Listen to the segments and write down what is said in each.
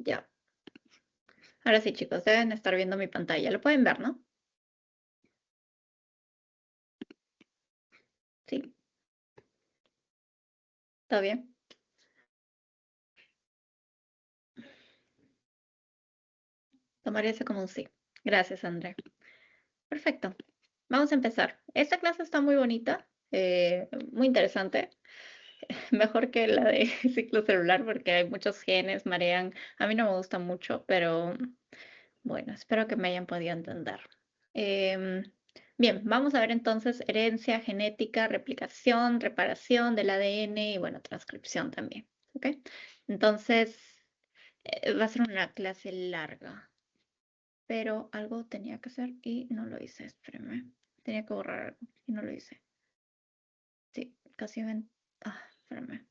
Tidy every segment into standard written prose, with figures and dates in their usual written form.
Ya. Ahora sí, chicos, deben estar viendo mi pantalla. Lo pueden ver, ¿no? Sí, ¿está bien? Tomaré eso como un sí. Gracias, André. Perfecto. Vamos a empezar. Esta clase está muy bonita, muy interesante. Mejor que la de ciclo celular porque hay muchos genes, marean. A mí no me gusta mucho, pero bueno, espero que me hayan podido entender. Em, Bien, vamos a ver entonces herencia, genética, replicación, reparación del ADN y bueno, transcripción también. ¿Ok? Entonces, va a ser una clase larga, pero algo tenía que hacer y no lo hice. Espérenme. Tenía que borrar algo y no lo hice. Sí, casi ven. Ah, espérenme.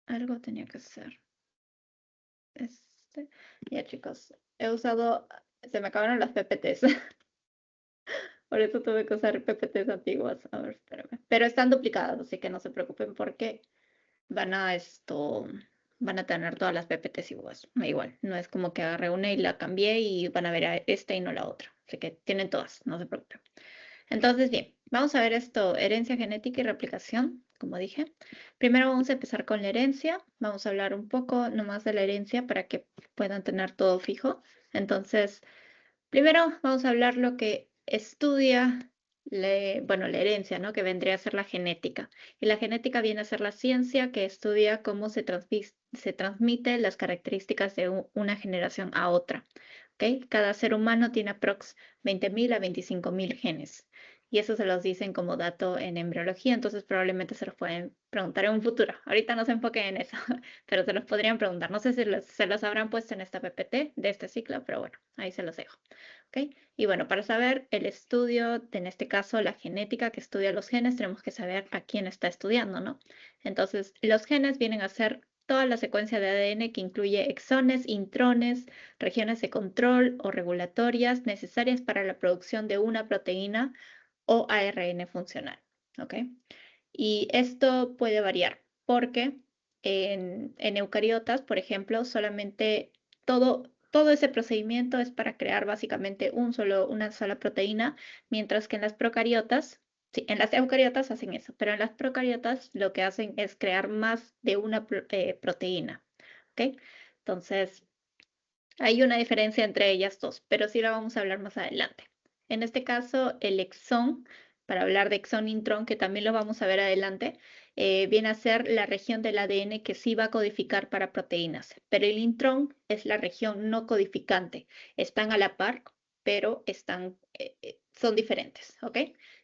Algo tenía que hacer. Este, ya chicos, he usado, se me acabaron las PPTs, por eso tuve que usar PPTs antiguas. A ver, espérame. Pero están duplicadas, así que no se preocupen porque van a van a tener todas las PPTs iguales. Igual, no es como que agarré una y la cambié y van a ver a esta y no la otra. Así que tienen todas, no se preocupen. Entonces, bien, vamos a ver esto, herencia genética y replicación, como dije. Primero vamos a empezar con la herencia. Vamos a hablar un poco nomás de la herencia para que puedan tener todo fijo. Entonces, primero vamos a hablar lo que estudia, bueno, la herencia, ¿no? Que vendría a ser la genética. Y la genética viene a ser la ciencia que estudia cómo se transmite las características de una generación a otra. ¿Ok? Cada ser humano tiene aprox 20.000 a 25.000 genes. Y eso se los dicen como dato en embriología, entonces probablemente se los pueden preguntar en un futuro. Ahorita no se enfoquen en eso, pero se los podrían preguntar. No sé si se los habrán puesto en esta PPT de este ciclo, pero bueno, ahí se los dejo. ¿Ok? Y bueno, para saber el estudio, en este caso la genética que estudia los genes, tenemos que saber a quién está estudiando, ¿no? Entonces, los genes vienen a ser toda la secuencia de ADN que incluye exones, intrones, regiones de control o regulatorias necesarias para la producción de una proteína o ARN funcional. ¿Ok? Y esto puede variar porque en eucariotas, por ejemplo, solamente todo ese procedimiento es para crear básicamente una sola proteína, mientras que en las procariotas, sí, en las eucariotas hacen eso, pero en las procariotas lo que hacen es crear más de una proteína. ¿Ok? Entonces, hay una diferencia entre ellas dos, pero sí la vamos a hablar más adelante. En este caso, el exón, para hablar de exón-intrón, que también lo vamos a ver adelante, viene a ser la región del ADN que sí va a codificar para proteínas, pero el intrón es la región no codificante. Están a la par, pero son diferentes, ¿ok?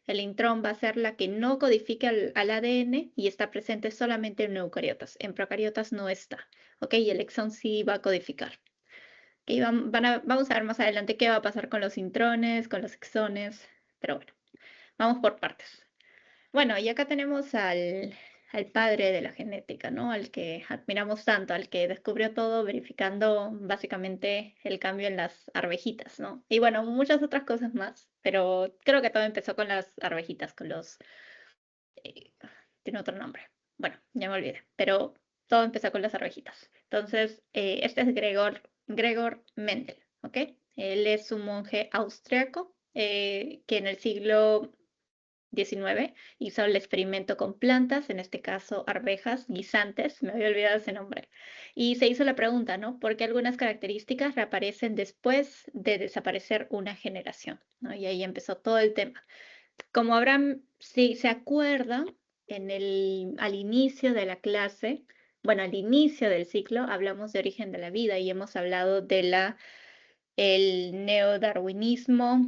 El intrón va a ser la que no codifica al ADN y está presente solamente en eucariotas. En procariotas no está, ¿ok? Y el exón sí va a codificar. Y vamos a ver más adelante qué va a pasar con los intrones, con los exones, pero bueno, vamos por partes. Bueno, y acá tenemos al padre de la genética, ¿no? Al que admiramos tanto, al que descubrió todo verificando básicamente el cambio en las arvejitas, ¿no? Y bueno, muchas otras cosas más, pero creo que todo empezó con las arvejitas, eh, tiene otro nombre. Bueno, ya me olvidé, pero todo empezó con las arvejitas. Entonces, este es Gregor Mendel, ¿ok? Él es un monje austriaco que en el siglo XIX hizo el experimento con plantas, en este caso arvejas guisantes, me había olvidado ese nombre, y se hizo la pregunta, ¿no? ¿Por qué algunas características reaparecen después de desaparecer una generación? ¿No? Y ahí empezó todo el tema. Como Abraham, si se acuerdan, al inicio de la clase, bueno, al inicio del ciclo, hablamos de origen de la vida y hemos hablado de el neodarwinismo,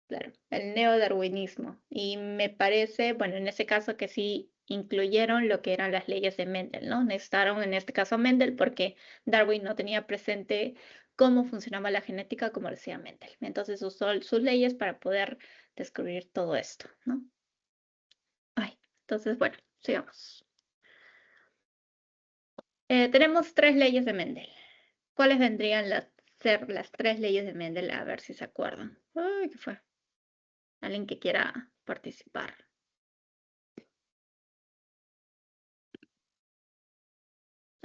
claro, el neodarwinismo. Y me parece, bueno, en ese caso que sí incluyeron lo que eran las leyes de Mendel, ¿no? Necesitaron en este caso a Mendel porque Darwin no tenía presente cómo funcionaba la genética como decía Mendel. Entonces usó sus leyes para poder descubrir todo esto, ¿no? Ay, entonces, bueno, sigamos. Tenemos tres leyes de Mendel. ¿Cuáles vendrían a ser las tres leyes de Mendel? A ver si se acuerdan. Ay, ¿qué fue? Alguien que quiera participar.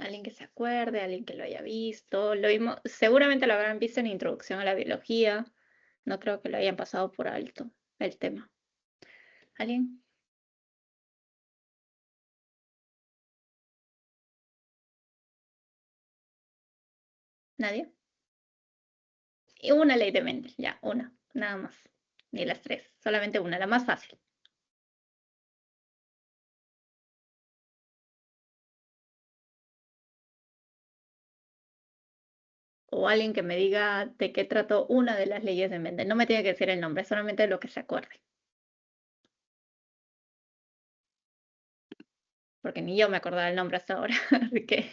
Alguien que se acuerde, alguien que lo haya visto. Lo vimos, seguramente lo habrán visto en Introducción a la Biología. No creo que lo hayan pasado por alto el tema. ¿Alguien? ¿Nadie? Y una ley de Mendel, ya, una, nada más. Ni las tres, solamente una, la más fácil. O alguien que me diga de qué trató una de las leyes de Mendel. No me tiene que decir el nombre, solamente lo que se acuerde. Porque ni yo me acordaba el nombre hasta ahora, así que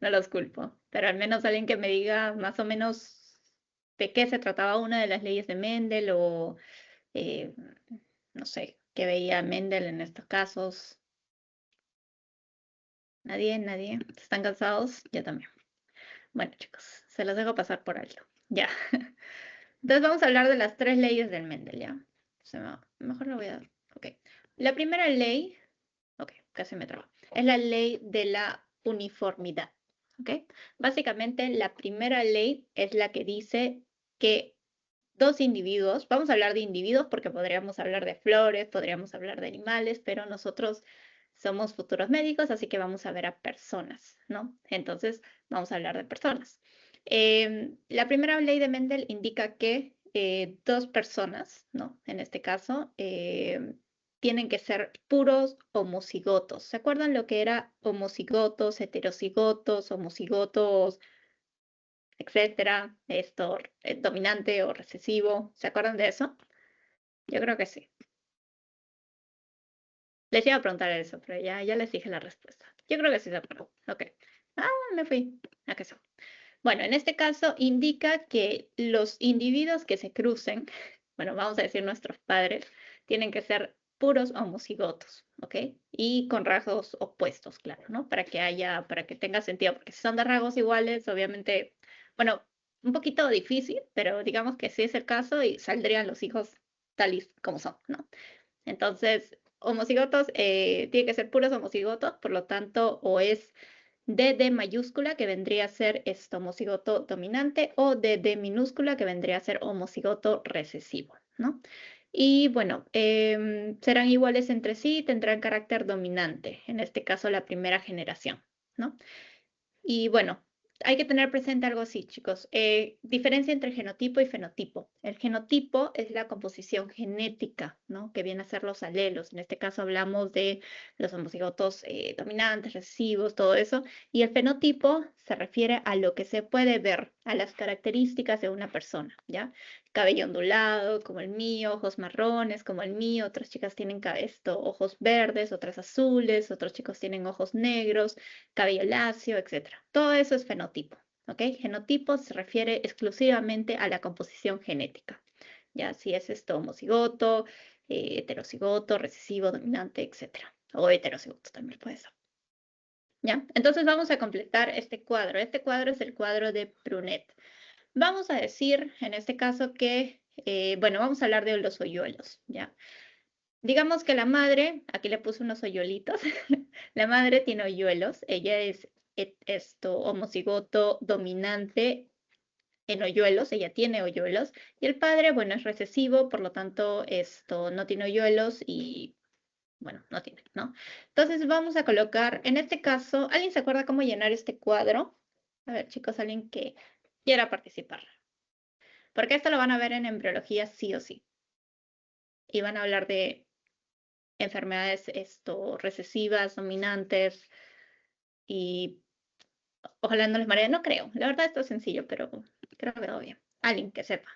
no los culpo. Pero al menos alguien que me diga más o menos de qué se trataba una de las leyes de Mendel o eh, no sé, qué veía Mendel en estos casos. Nadie, nadie. ¿Están cansados? Yo también. Bueno, chicos, se los dejo pasar por alto. Ya. Entonces vamos a hablar de las tres leyes del Mendel, ¿ya? Mejor lo voy a... Ok. La primera ley, ok, casi me trabo, es la ley de la uniformidad, ¿ok? Básicamente, la primera ley es la que dice que dos individuos, vamos a hablar de individuos porque podríamos hablar de flores, podríamos hablar de animales, pero nosotros somos futuros médicos, así que vamos a ver a personas, ¿no? Entonces, vamos a hablar de personas. La primera ley de Mendel indica que dos personas, ¿no? En este caso, tienen que ser puros homocigotos. ¿Se acuerdan lo que era homocigotos, heterocigotos, homocigotos, etcétera? Esto, dominante o recesivo. ¿Se acuerdan de eso? Yo creo que sí. Les iba a preguntar eso, pero ya les dije la respuesta. Yo creo que sí se acuerdan. Ok. Ah, me fui. ¿A qué son? Bueno, en este caso indica que los individuos que se crucen, bueno, vamos a decir nuestros padres, tienen que ser puros homocigotos, ¿ok? Y con rasgos opuestos, claro, ¿no? Para que tenga sentido, porque si son de rasgos iguales, obviamente, bueno, un poquito difícil, pero digamos que sí es el caso y saldrían los hijos tal y como son, ¿no? Entonces, homocigotos, tiene que ser puros homocigotos, por lo tanto, o es DD mayúscula, que vendría a ser esto, homocigoto dominante, o DD minúscula, que vendría a ser homocigoto recesivo, ¿no? Y bueno, serán iguales entre sí, tendrán carácter dominante, en este caso la primera generación, ¿no? Y bueno, hay que tener presente algo así, chicos. Diferencia entre genotipo y fenotipo. El genotipo es la composición genética, ¿no? Que viene a ser los alelos. En este caso hablamos de los homocigotos dominantes, recesivos, todo eso. Y el fenotipo se refiere a lo que se puede ver, a las características de una persona, ¿ya? Cabello ondulado, como el mío, ojos marrones, como el mío. Otras chicas tienen ojos verdes, otras azules, otros chicos tienen ojos negros, cabello lacio, etcétera. Todo eso es fenotipo, ¿ok? Genotipo se refiere exclusivamente a la composición genética, ya si es esto homocigoto, heterocigoto, recesivo, dominante, etcétera. O heterocigoto también puede ser. ¿Ya? Entonces vamos a completar este cuadro. Este cuadro es el cuadro de Brunet. Vamos a decir, en este caso, que, bueno, vamos a hablar de los hoyuelos, ¿ya? Digamos que la madre, aquí le puse unos hoyuelitos, la madre tiene hoyuelos, ella es esto homocigoto dominante en hoyuelos, ella tiene hoyuelos, y el padre, bueno, es recesivo, por lo tanto, esto no tiene hoyuelos y, bueno, no tiene, ¿no? Entonces vamos a colocar, en este caso, ¿alguien se acuerda cómo llenar este cuadro? A ver, chicos, alguien que quiera participar, porque esto lo van a ver en embriología sí o sí, y van a hablar de enfermedades esto, recesivas, dominantes, y ojalá no les maree, no creo. La verdad esto es sencillo, pero creo que todo bien. Alguien que sepa,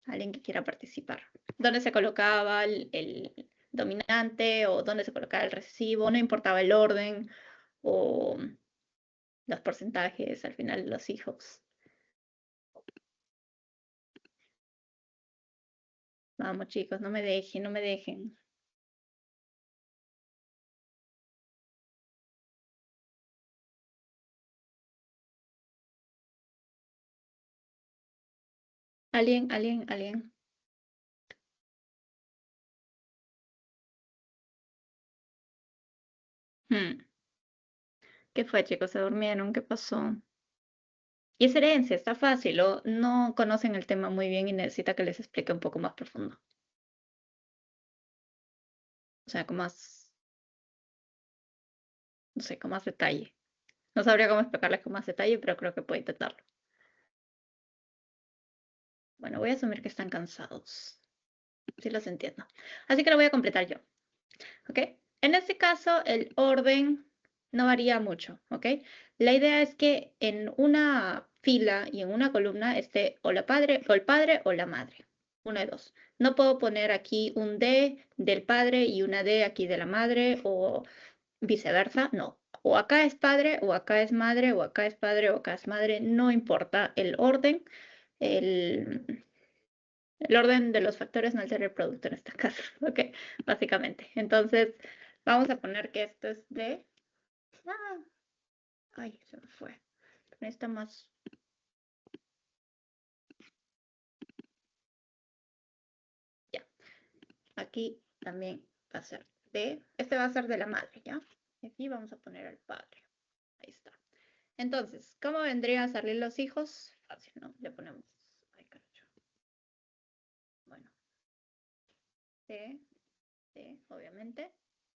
alguien que quiera participar. ¿Dónde se colocaba el dominante o dónde se colocaba el recesivo? No importaba el orden o los porcentajes al final de los hijos. Vamos, chicos, no me dejen, no me dejen. Alguien, alguien, alguien. Hmm. ¿Qué fue, chicos? ¿Se durmieron? ¿Qué pasó? Y es herencia, está fácil, o no conocen el tema muy bien y necesita que les explique un poco más profundo. O sea, con más, no sé, con más detalle. No sabría cómo explicarles con más detalle, pero creo que puedo intentarlo. Bueno, voy a asumir que están cansados. Sí los entiendo. Así que lo voy a completar yo. ¿Ok? En este caso, el orden no varía mucho. ¿Ok? La idea es que en una fila y en una columna esté o la padre, o el padre o la madre. Una de dos. No puedo poner aquí un D del padre y una D aquí de la madre o viceversa. No. O acá es padre, o acá es madre, o acá es padre, o acá es madre. No importa el orden. El, el orden de los factores no altera el producto en este caso, ¿ok? Básicamente. Entonces, vamos a poner que esto es de... Ah, ay, se me fue. Necesita más... Ya. Aquí también va a ser de... Este va a ser de la madre, ¿ya? Y aquí vamos a poner al padre. Ahí está. Entonces, ¿cómo vendrían a salir los hijos? Fácil, ¿no? Le ponemos... Ay, carajo. Bueno. D, D, obviamente.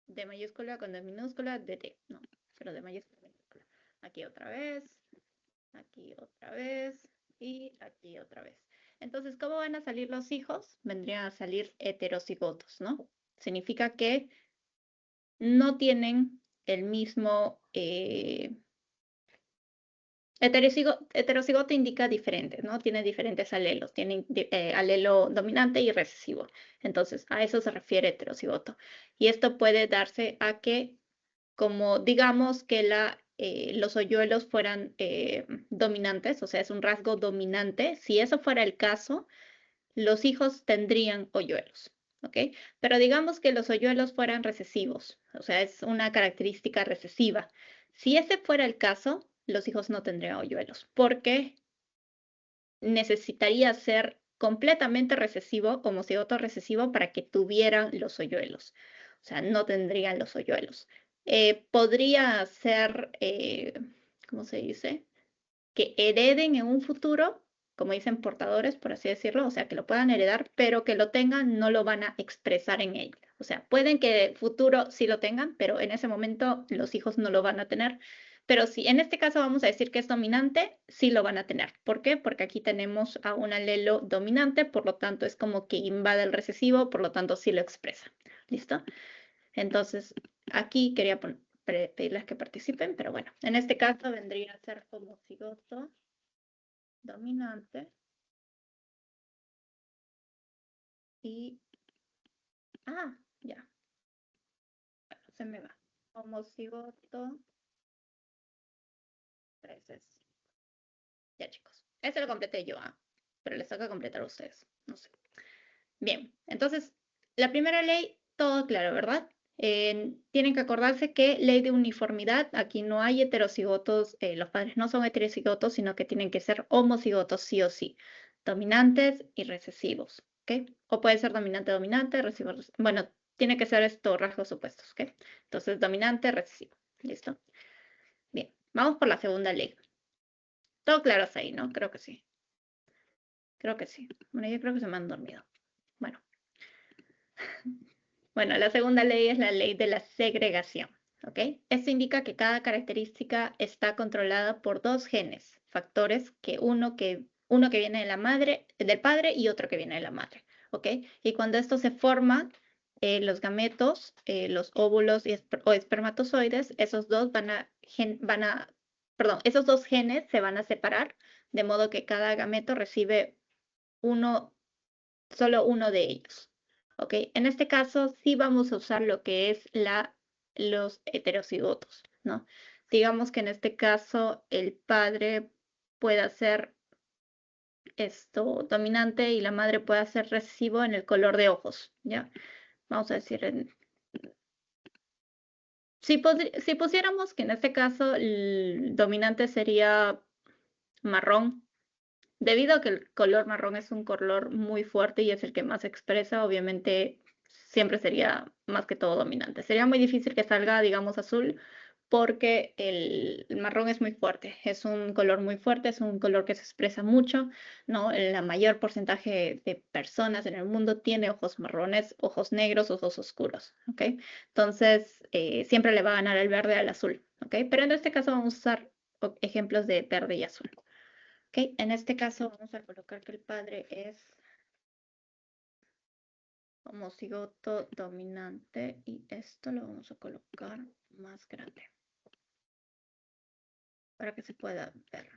D mayúscula con D minúscula, de T. No, pero de mayúscula, minúscula. Aquí otra vez. Aquí otra vez y aquí otra vez. Entonces, ¿cómo van a salir los hijos? Vendrían a salir heterocigotos, ¿no? Significa que no tienen el mismo... heterocigoto indica diferente, ¿no? Tiene diferentes alelos, tiene alelo dominante y recesivo. Entonces, a eso se refiere heterocigoto. Y esto puede darse a que como digamos que los hoyuelos fueran dominantes, o sea, es un rasgo dominante, si eso fuera el caso, los hijos tendrían hoyuelos, ¿ok? Pero digamos que los hoyuelos fueran recesivos, o sea, es una característica recesiva. Si ese fuera el caso, los hijos no tendrían hoyuelos, porque necesitaría ser completamente recesivo, homocigoto recesivo, para que tuvieran los hoyuelos. O sea, no tendrían los hoyuelos. Podría ser, ¿cómo se dice? Que hereden en un futuro, como dicen portadores, por así decirlo, o sea, que lo puedan heredar, pero que lo tengan, no lo van a expresar en él. O sea, pueden que en futuro sí lo tengan, pero en ese momento los hijos no lo van a tener. Pero si en este caso vamos a decir que es dominante, sí lo van a tener. ¿Por qué? Porque aquí tenemos a un alelo dominante, por lo tanto es como que invade el recesivo, por lo tanto sí lo expresa. ¿Listo? Entonces, aquí quería pedirles que participen, pero bueno, en este caso vendría a ser homocigoto dominante y... Ah, ya, bueno, se me va. Homocigoto recesivo. Ya, chicos. Este lo completé yo, ¿ah? Pero les toca completar a ustedes. No sé. Bien, entonces, la primera ley, todo claro, ¿verdad? Tienen que acordarse que ley de uniformidad, aquí no hay heterocigotos, los padres no son heterocigotos, sino que tienen que ser homocigotos sí o sí, dominantes y recesivos, ¿ok? O puede ser dominante, recesivo, bueno, tiene que ser estos rasgos opuestos, ¿ok? Entonces, dominante, recesivo, ¿listo? Bien, vamos por la segunda ley. Todo claro hasta ahí, ¿no? Creo que sí. Creo que sí. Bueno, yo creo que se me han dormido. Bueno. Bueno, la segunda ley es la ley de la segregación, ¿ok? Esto indica que cada característica está controlada por dos genes, factores uno que viene de la madre, del padre y otro que viene de la madre, ¿ok? Y cuando esto se forma, los gametos, los óvulos o espermatozoides, perdón, esos dos genes se van a separar, de modo que cada gameto recibe solo uno de ellos. ¿Ok? En este caso sí vamos a usar lo que es los heterocigotos, ¿no? Digamos que en este caso el padre pueda ser esto dominante y la madre pueda ser recesivo en el color de ojos, ¿ya? Vamos a decir, si pusiéramos que en este caso el dominante sería marrón, debido a que el color marrón es un color muy fuerte y es el que más expresa, obviamente siempre sería más que todo dominante. Sería muy difícil que salga, digamos, azul porque el marrón es muy fuerte, es un color muy fuerte, es un color que se expresa mucho, ¿no? La mayor porcentaje de personas en el mundo tiene ojos marrones, ojos negros, ojos oscuros, ¿ok? Entonces, siempre le va a ganar el verde al azul, ¿ok? Pero en este caso vamos a usar ejemplos de verde y azul, ¿ok? En este caso vamos a colocar que el padre es homocigoto dominante y esto lo vamos a colocar más grande para que se pueda ver.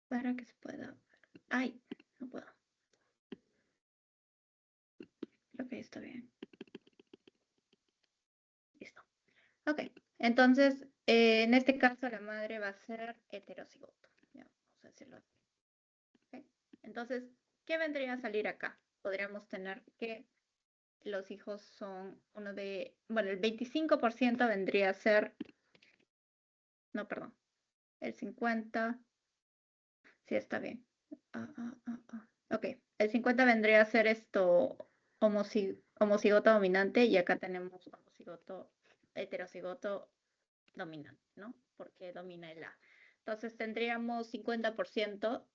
Para que se pueda ver. Ay, no puedo. Creo que está bien. Listo. Ok, entonces en este caso la madre va a ser heterocigoto. Ya, vamos a decirlo así. ¿Ok? Entonces, ¿qué vendría a salir acá? Podríamos tener que los hijos son uno de, bueno, el 25% vendría a ser, no, perdón, el 50, sí está bien. Ok, el 50 vendría a ser esto homocigoto dominante y acá tenemos homocigoto heterocigoto dominante, ¿no? Porque domina el A. Entonces tendríamos 50%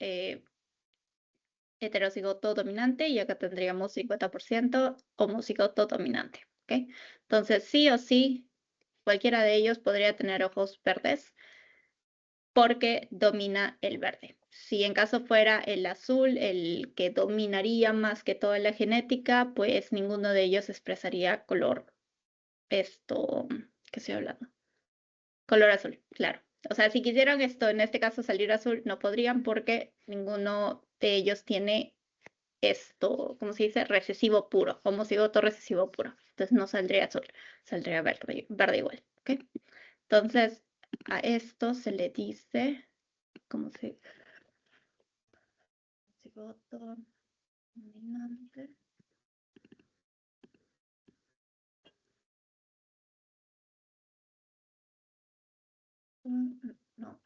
heterocigoto dominante y acá tendríamos 50% homocigoto dominante, ¿ok? Entonces sí o sí, cualquiera de ellos podría tener ojos verdes porque domina el verde. Si en caso fuera el azul el que dominaría más que toda la genética, pues ninguno de ellos expresaría color esto, ¿qué estoy hablando? Color azul, claro. O sea, si quisieran esto, en este caso salir azul, no podrían porque ninguno de ellos tiene esto, ¿cómo se dice? Recesivo puro, homocigoto recesivo puro. Entonces no saldría azul, saldría verde, verde igual, ¿ok? Entonces, a esto se le dice, ¿cómo se cigoto dominante? No,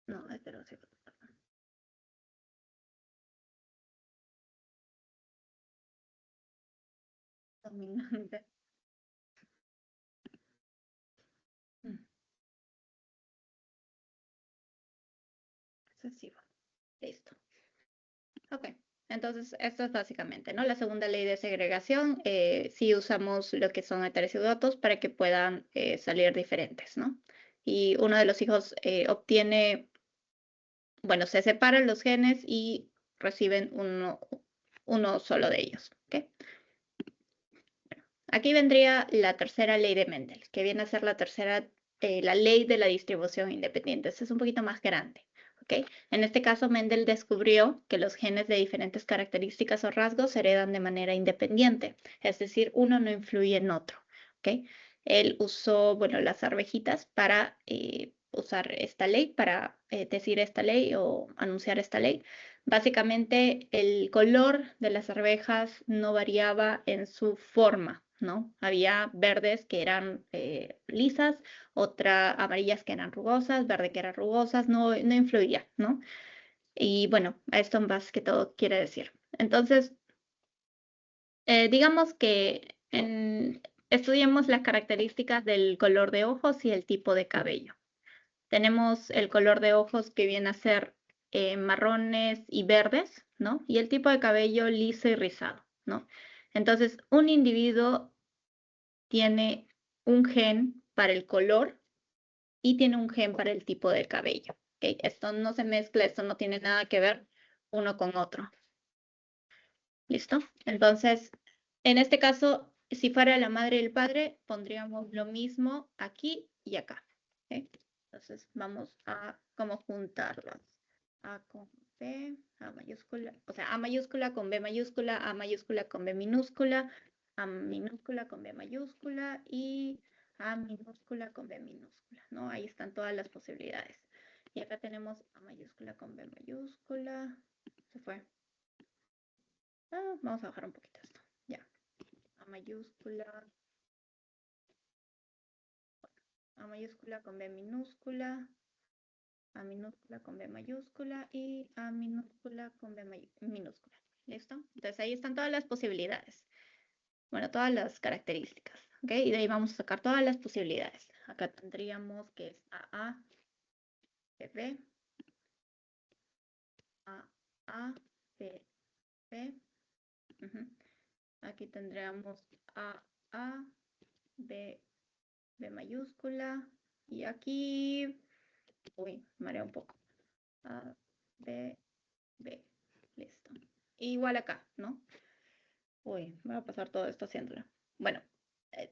no, heterocigoto dominante. Mm, Recesivo. Listo. Ok. Entonces, esto es básicamente, ¿no? La segunda ley de segregación, sí usamos lo que son heterocigotos para que puedan salir diferentes, ¿no? Y uno de los hijos obtiene, bueno, se separan los genes y reciben uno solo de ellos, ¿ok? Aquí vendría la tercera ley de Mendel, que viene a ser la tercera, la ley de la distribución independiente. Esta es un poquito más grande. ¿Ok? En este caso, Mendel descubrió que los genes de diferentes características o rasgos se heredan de manera independiente, es decir, uno no influye en otro. ¿Ok? Él usó, bueno, las arvejitas para usar esta ley, para decir esta ley o anunciar esta ley. Básicamente, el color de las arvejas no variaba en su forma, ¿no? Había verdes que eran lisas, otras amarillas que eran rugosas, verde que eran rugosas, no influía, ¿no? Y bueno, a esto más que todo quiere decir. Entonces, digamos que estudiemos las características del color de ojos y el tipo de cabello. Tenemos el color de ojos que viene a ser marrones y verdes, ¿no? Y el tipo de cabello liso y rizado, ¿no? Entonces, un individuo tiene un gen para el color y tiene un gen para el tipo de cabello. ¿Ok? Esto no se mezcla, esto no tiene nada que ver uno con otro. ¿Listo? Entonces, en este caso, si fuera la madre y el padre, pondríamos lo mismo aquí y acá. ¿Ok? Entonces, vamos a cómo juntarlas. A con B, A mayúscula, o sea, A mayúscula con B mayúscula, A mayúscula con B minúscula, A minúscula con B mayúscula y A minúscula con B minúscula, ¿no? Ahí están todas las posibilidades. Y acá tenemos A mayúscula con B mayúscula. Se fue. Vamos a bajar un poquito esto. Ya. A mayúscula. A mayúscula con B minúscula. A minúscula con B mayúscula y A minúscula con B minúscula. ¿Listo? Entonces ahí están todas las posibilidades. Bueno, todas las características. ¿ok? Y de ahí vamos a sacar todas las posibilidades. Acá tendríamos que es AA, BB, AA, B. Ujú. Aquí tendríamos A, B, B mayúscula. Y aquí, uy, marea un poco. A, B, B. Listo. Igual acá, ¿no? Uy, me va a pasar todo esto haciéndolo. Bueno,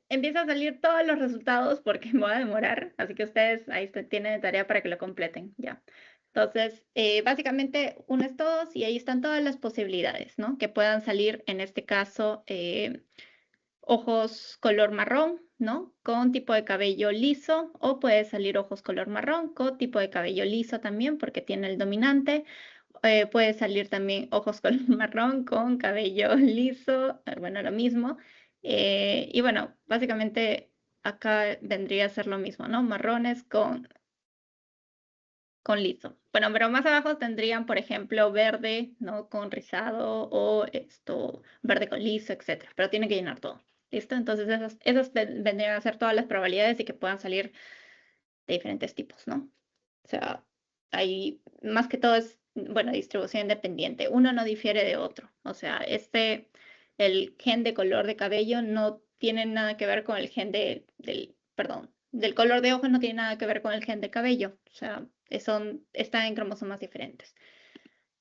empieza a salir todos los resultados porque me va a demorar, así que ustedes ahí tienen de tarea para que lo completen, ya. Entonces, básicamente unes todos y ahí están todas las posibilidades, ¿no? Que puedan salir, en este caso, ojos color marrón, ¿no? Con tipo de cabello liso, o puede salir ojos color marrón con tipo de cabello liso también porque tiene el dominante. Puede salir también ojos color marrón con cabello liso, bueno, lo mismo. Y bueno, básicamente acá vendría a ser lo mismo, ¿no? Marrones con liso. Bueno, pero más abajo tendrían, por ejemplo, verde, ¿no? Con rizado o esto, verde con liso, etcétera. Pero tienen que llenar todo. ¿Listo? Entonces esas vendrían a ser todas las probabilidades y que puedan salir de diferentes tipos, ¿no? O sea, ahí más que todo es, bueno, distribución independiente. Uno no difiere de otro. O sea, el gen de color de cabello no tiene nada que ver con el gen perdón, del color de ojos no tiene nada que ver con el gen de cabello. O sea, están en cromosomas diferentes.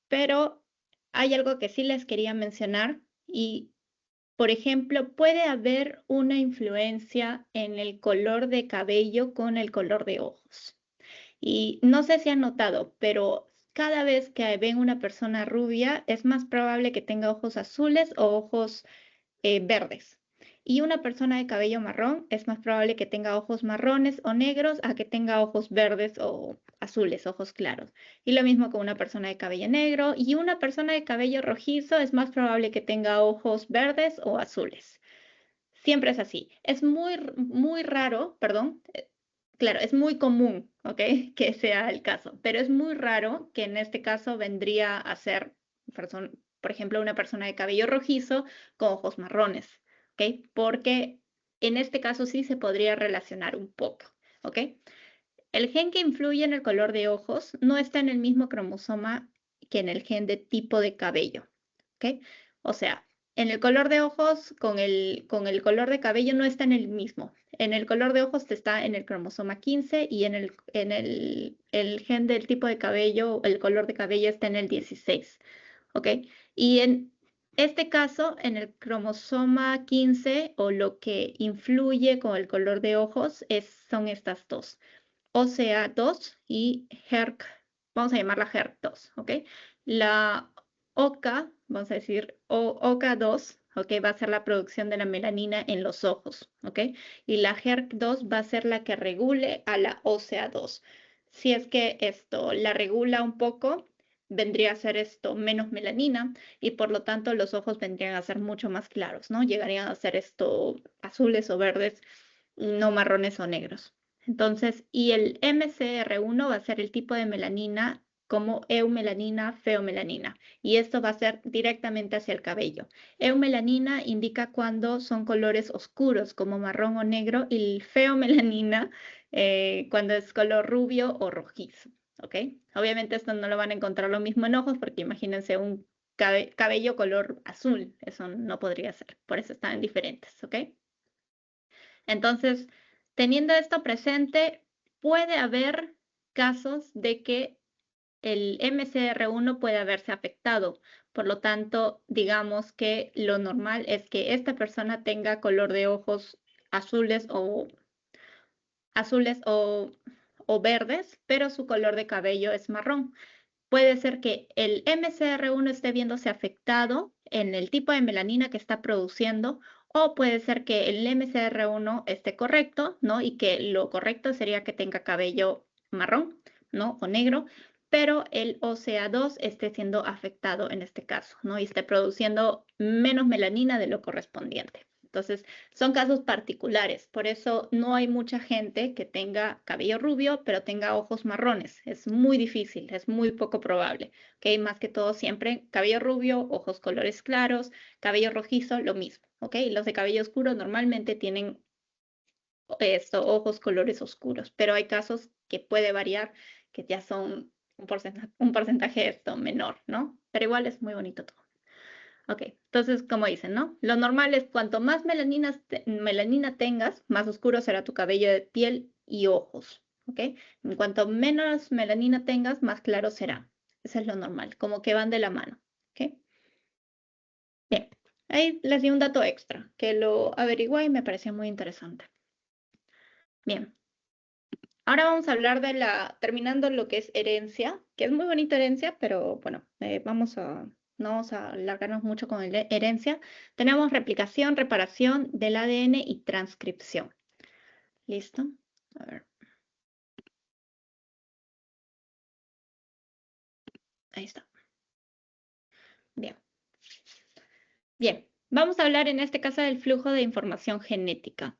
Pero hay algo que sí les quería mencionar y, por ejemplo, puede haber una influencia en el color de cabello con el color de ojos. Y no sé si han notado, pero cada vez que ven una persona rubia, es más probable que tenga ojos azules o ojos verdes. Y una persona de cabello marrón es más probable que tenga ojos marrones o negros a que tenga ojos verdes o azules, ojos claros. Y lo mismo con una persona de cabello negro. Y una persona de cabello rojizo es más probable que tenga ojos verdes o azules. Siempre es así. Es muy raro, perdón, claro, es muy común, ¿ok? Que sea el caso, pero es muy raro que en este caso vendría a ser, por ejemplo, una persona de cabello rojizo con ojos marrones, ¿ok? Porque en este caso sí se podría relacionar un poco, ¿ok? El gen que influye en el color de ojos no está en el mismo cromosoma que en el gen de tipo de cabello, ¿ok? O sea, en el color de ojos con el color de cabello no está en el mismo. En el color de ojos está en el cromosoma 15 y el gen del tipo de cabello, el color de cabello está en el 16, ¿ok? Y en este caso, en el cromosoma 15 o lo que influye con el color de ojos son estas dos. OCA2 y HERC, vamos a llamarla HERC2, ¿ok? La OCA, vamos a decir OCA2, ¿ok? Va a ser la producción de la melanina en los ojos, ¿ok? Y la HERC2 va a ser la que regule a la OCA2. Si es que esto la regula un poco, vendría a ser esto menos melanina y por lo tanto los ojos vendrían a ser mucho más claros, ¿no? Llegarían a ser esto azules o verdes, no marrones o negros. Entonces, y el MCR1 va a ser el tipo de melanina como eumelanina, feomelanina. Y esto va a ser directamente hacia el cabello. Eumelanina indica cuando son colores oscuros, como marrón o negro, y el feomelanina cuando es color rubio o rojizo. ¿Ok? Obviamente esto no lo van a encontrar lo mismo en ojos, porque imagínense un cabello color azul. Eso no podría ser. Por eso están diferentes. ¿Ok? Entonces, teniendo esto presente, puede haber casos de que el MCR1 puede haberse afectado. Por lo tanto, digamos que lo normal es que esta persona tenga color de ojos azules o verdes, pero su color de cabello es marrón. Puede ser que el MCR1 esté viéndose afectado en el tipo de melanina que está produciendo, o puede ser que el MCR1 esté correcto, ¿no? Y que lo correcto sería que tenga cabello marrón, ¿no? O negro, pero el OCA2 esté siendo afectado en este caso, ¿no? Y esté produciendo menos melanina de lo correspondiente. Entonces, son casos particulares, por eso no hay mucha gente que tenga cabello rubio, pero tenga ojos marrones. Es muy difícil, es muy poco probable. ¿Ok? Más que todo siempre cabello rubio, ojos colores claros, cabello rojizo, lo mismo. ¿Ok? Los de cabello oscuro normalmente tienen ojos colores oscuros, pero hay casos que puede variar, que ya son un porcentaje esto menor, ¿no? Pero igual es muy bonito todo. Ok, entonces, como dicen, ¿no? Lo normal es cuanto más melanina tengas, más oscuro será tu cabello de piel y ojos, ¿ok? En cuanto menos melanina tengas, más claro será. Eso es lo normal, como que van de la mano, ¿ok? Bien, ahí les di un dato extra, que lo averigué y me pareció muy interesante. Bien, ahora vamos a hablar terminando lo que es herencia, que es muy bonita herencia, pero bueno, no vamos a alargarnos mucho con herencia. Tenemos replicación, reparación del ADN y transcripción. ¿Listo? A ver. Ahí está. Bien. Bien, vamos a hablar en este caso del flujo de información genética.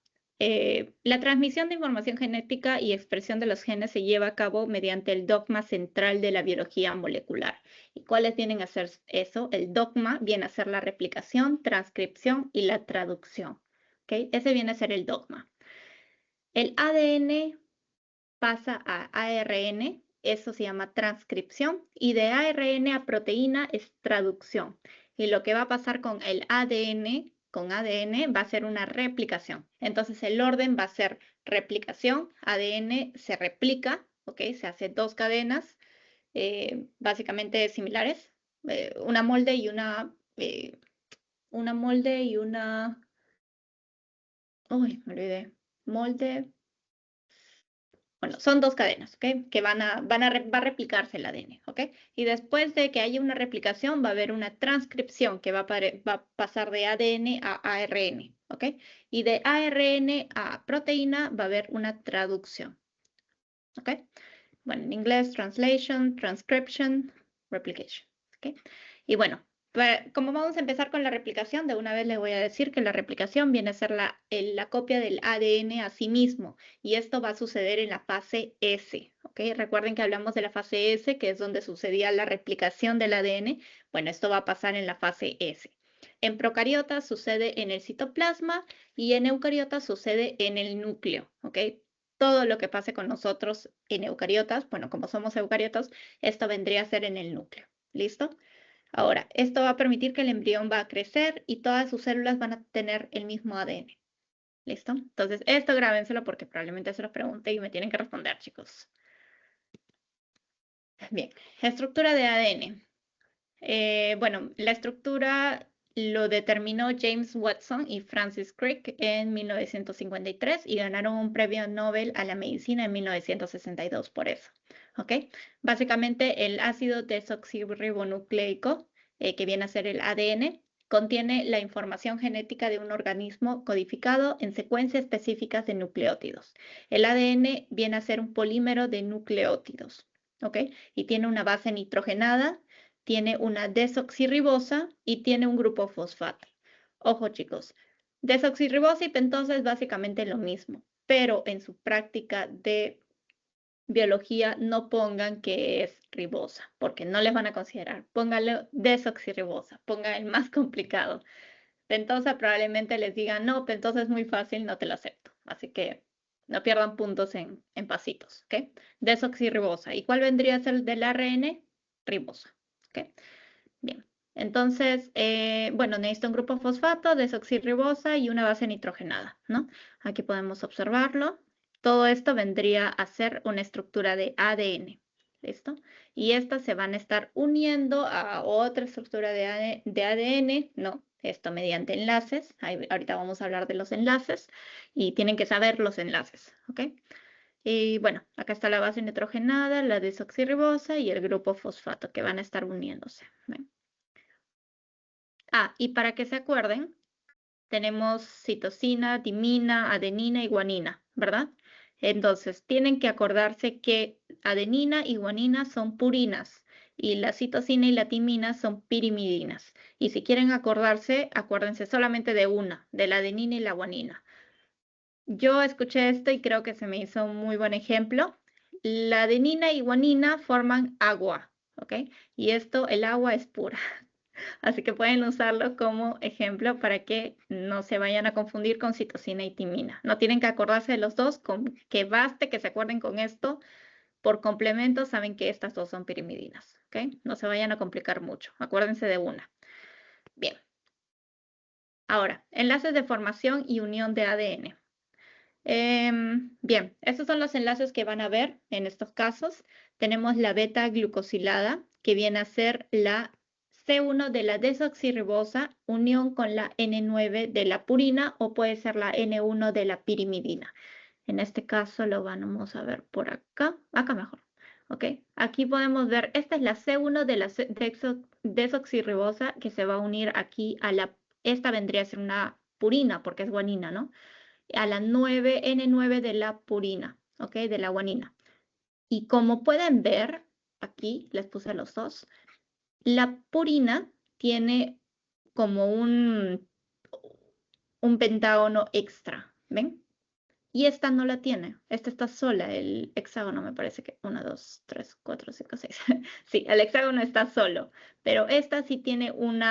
La transmisión de información genética y expresión de los genes se lleva a cabo mediante el dogma central de la biología molecular. ¿Y cuáles vienen a ser eso? El dogma viene a ser la replicación, transcripción y la traducción. ¿Okay? Ese viene a ser el dogma. El ADN pasa a ARN, eso se llama transcripción, y de ARN a proteína es traducción. Y lo que va a pasar con el ADN, va a ser una replicación. Entonces el orden va a ser replicación, ADN se replica, ¿ok? Se hace dos cadenas básicamente similares, una molde y uy, me olvidé, molde. Bueno, son dos cadenas, ¿ok? Que va a replicarse el ADN, ¿ok? Y después de que haya una replicación, va a haber una transcripción que va a pasar de ADN a ARN, ¿ok? Y de ARN a proteína va a haber una traducción, ¿ok? Bueno, en inglés, translation, transcription, replication, ¿ok? Y bueno, como vamos a empezar con la replicación, de una vez les voy a decir que la replicación viene a ser la copia del ADN a sí mismo, y esto va a suceder en la fase S, ¿ok? Recuerden que hablamos de la fase S, que es donde sucedía la replicación del ADN. Bueno, esto va a pasar en la fase S. En procariotas sucede en el citoplasma y en eucariotas sucede en el núcleo, ¿ok? Todo lo que pase con nosotros en eucariotas, bueno, como somos eucariotas, esto vendría a ser en el núcleo. ¿Listo? Ahora, esto va a permitir que el embrión va a crecer y todas sus células van a tener el mismo ADN. ¿Listo? Entonces, esto grábenselo porque probablemente se lo pregunte y me tienen que responder, chicos. Bien, estructura de ADN. Bueno, la estructura lo determinó James Watson y Francis Crick en 1953 y ganaron un premio Nobel a la medicina en 1962 por eso. ¿Ok? Básicamente el ácido desoxirribonucleico, que viene a ser el ADN, contiene la información genética de un organismo codificado en secuencias específicas de nucleótidos. El ADN viene a ser un polímero de nucleótidos, ¿ok? Y tiene una base nitrogenada, tiene una desoxirribosa y tiene un grupo fosfato. Ojo, chicos, desoxirribosa y pentosa es básicamente lo mismo, pero en su práctica de biología no pongan que es ribosa, porque no les van a considerar. Pónganle desoxirribosa, pongan el más complicado. Pentosa probablemente les digan, no, pentosa es muy fácil, no te lo acepto. Así que no pierdan puntos en pasitos, ¿ok? Desoxirribosa. ¿Y cuál vendría a ser el del ARN? Ribosa, ¿ok? Bien. Entonces, bueno, necesito un grupo fosfato, desoxirribosa y una base nitrogenada, ¿no? Aquí podemos observarlo. Todo esto vendría a ser una estructura de ADN, ¿listo? Y estas se van a estar uniendo a otra estructura de ADN, ¿no? Esto mediante enlaces. Ahorita vamos a hablar de los enlaces y tienen que saber los enlaces, ¿ok? Y bueno, acá está la base nitrogenada, la desoxirribosa y el grupo fosfato que van a estar uniéndose, ¿ven? Ah, y para que se acuerden, tenemos citosina, timina, adenina y guanina, ¿verdad? Entonces, tienen que acordarse que adenina y guanina son purinas y la citosina y la timina son pirimidinas. Y si quieren acordarse, acuérdense solamente de una, de la adenina y la guanina. Yo escuché esto y creo que se me hizo un muy buen ejemplo. La adenina y guanina forman agua, ¿ok? Y esto, el agua es pura. Así que pueden usarlo como ejemplo para que no se vayan a confundir con citosina y timina. No tienen que acordarse de los dos, con que baste que se acuerden con esto. Por complemento, saben que estas dos son pirimidinas, ¿ok? No se vayan a complicar mucho. Acuérdense de una. Bien. Ahora, enlaces de formación y unión de ADN. Bien, estos son los enlaces que van a ver en estos casos. Tenemos la beta-glucosilada, que viene a ser la C1 de la desoxirribosa, unión con la N9 de la purina, o puede ser la N1 de la pirimidina. En este caso lo vamos a ver por acá, acá mejor. ¿Ok? Aquí podemos ver, esta es la C1 de la desoxirribosa que se va a unir aquí a la, esta vendría a ser una purina porque es guanina, ¿no? A la N9 de la purina, ¿ok? De la guanina. Y como pueden ver, aquí les puse los dos, la purina tiene como un pentágono extra, ¿ven? Y esta no la tiene, esta está sola, el hexágono me parece que 1, 2, 3, 4, 5, 6. Sí, el hexágono está solo, pero esta sí tiene un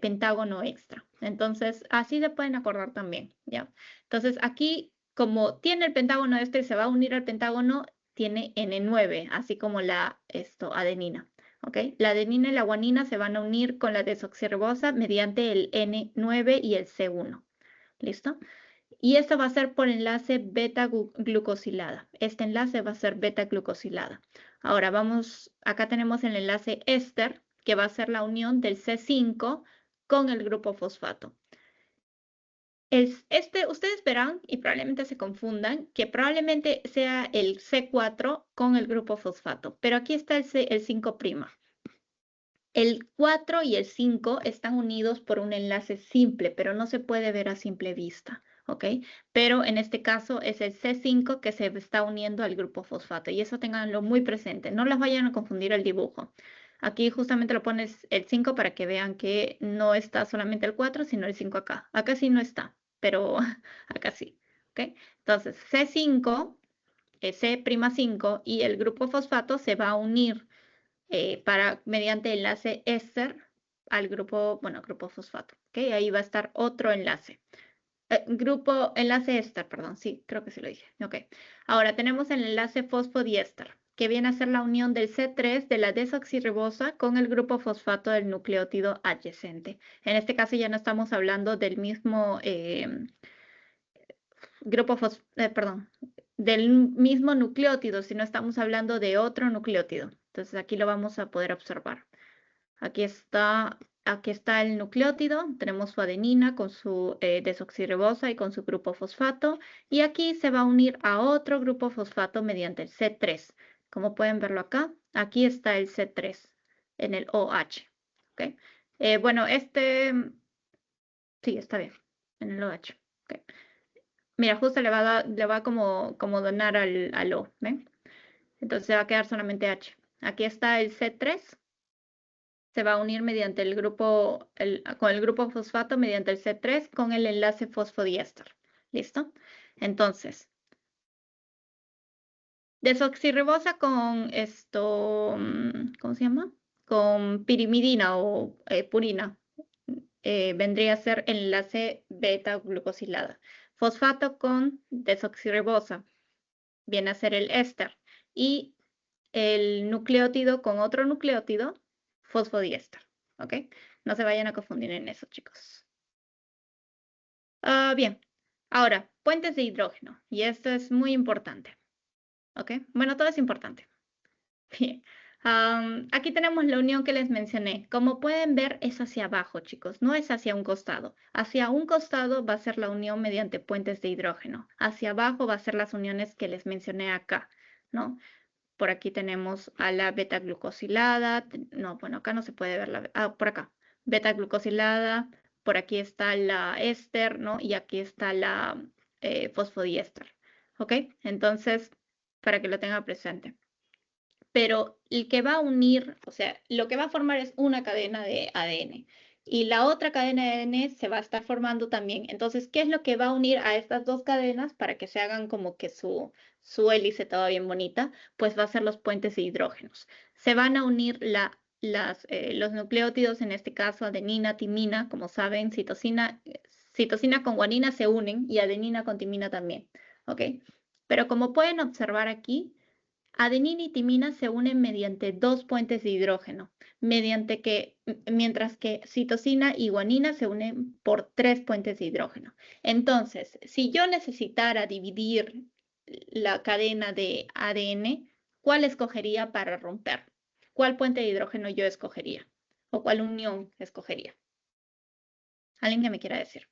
pentágono extra. Entonces, así se pueden acordar también, ¿ya? Entonces, aquí, como tiene el pentágono este y se va a unir al pentágono, tiene N9, así como la adenina, ¿ok? La adenina y la guanina se van a unir con la desoxirribosa mediante el N9 y el C1, ¿listo? Y esto va a ser por enlace beta-glucosilada. Este enlace va a ser beta-glucosilada. Ahora vamos, acá tenemos el enlace éster, que va a ser la unión del C5 con el grupo fosfato. Ustedes verán, y probablemente se confundan, que probablemente sea el C4 con el grupo fosfato, pero aquí está el 5'. El 4 y el 5 están unidos por un enlace simple, pero no se puede ver a simple vista, ¿ok? Pero en este caso es el C5 que se está uniendo al grupo fosfato, y eso ténganlo muy presente, no las vayan a confundir el dibujo. Aquí justamente lo pones el 5 para que vean que no está solamente el 4, sino el 5 acá. Acá sí no está, pero acá sí, ¿ok? Entonces, C5, C'5 y el grupo fosfato se va a unir mediante enlace éster al grupo, bueno, grupo fosfato, ¿ok? Ahí va a estar otro enlace. Enlace éster, perdón, sí, creo que sí lo dije, ok. Ahora tenemos el enlace fosfodiéster, que viene a ser la unión del C3 de la desoxirribosa con el grupo fosfato del nucleótido adyacente. En este caso ya no estamos hablando del mismo perdón, del mismo nucleótido, sino estamos hablando de otro nucleótido. Entonces aquí lo vamos a poder observar. Aquí está el nucleótido, tenemos su adenina con su desoxirribosa y con su grupo fosfato, y aquí se va a unir a otro grupo fosfato mediante el C3. Como pueden verlo acá, aquí está el C3 en el OH. ¿Okay? Bueno, sí, está bien, en el OH. Okay. Mira, justo le va a como donar al O, ¿ven? Entonces va a quedar solamente H. Aquí está el C3, se va a unir mediante el grupo, con el grupo fosfato mediante el C3 con el enlace fosfodiéster. ¿Listo? Entonces, desoxirribosa con ¿cómo se llama? Con pirimidina o purina. Vendría a ser el enlace beta-glucosilada. Fosfato con desoxirribosa viene a ser el éster, y el nucleótido con otro nucleótido, fosfodiéster, ¿ok? No se vayan a confundir en eso, chicos. Bien, ahora, puentes de hidrógeno, y esto es muy importante, ¿ok? Bueno, todo es importante. Bien. Aquí tenemos la unión que les mencioné. Como pueden ver, es hacia abajo, chicos, no es hacia un costado. Hacia un costado va a ser la unión mediante puentes de hidrógeno. Hacia abajo va a ser las uniones que les mencioné acá, ¿no? Por aquí tenemos a la beta-glucosilada. No, bueno, acá no se puede ver por acá. Beta-glucosilada, por aquí está la éster, ¿no? Y aquí está la fosfodiéster, ¿ok? Entonces, para que lo tengan presente. Pero el que va a unir, o sea, lo que va a formar es una cadena de ADN. Y la otra cadena de ADN se va a estar formando también. Entonces, ¿qué es lo que va a unir a estas dos cadenas para que se hagan como que su hélice toda bien bonita? Pues va a ser los puentes de hidrógenos. Se van a unir los nucleótidos, en este caso adenina, timina, como saben, citosina con guanina se unen y adenina con timina también, ¿ok? Pero como pueden observar aquí, adenina y timina se unen mediante dos puentes de hidrógeno, mientras que citosina y guanina se unen por tres puentes de hidrógeno. Entonces, si yo necesitara dividir la cadena de ADN, ¿cuál escogería para romper? ¿Cuál puente de hidrógeno yo escogería? ¿O cuál unión escogería? ¿Alguien que me quiera decir?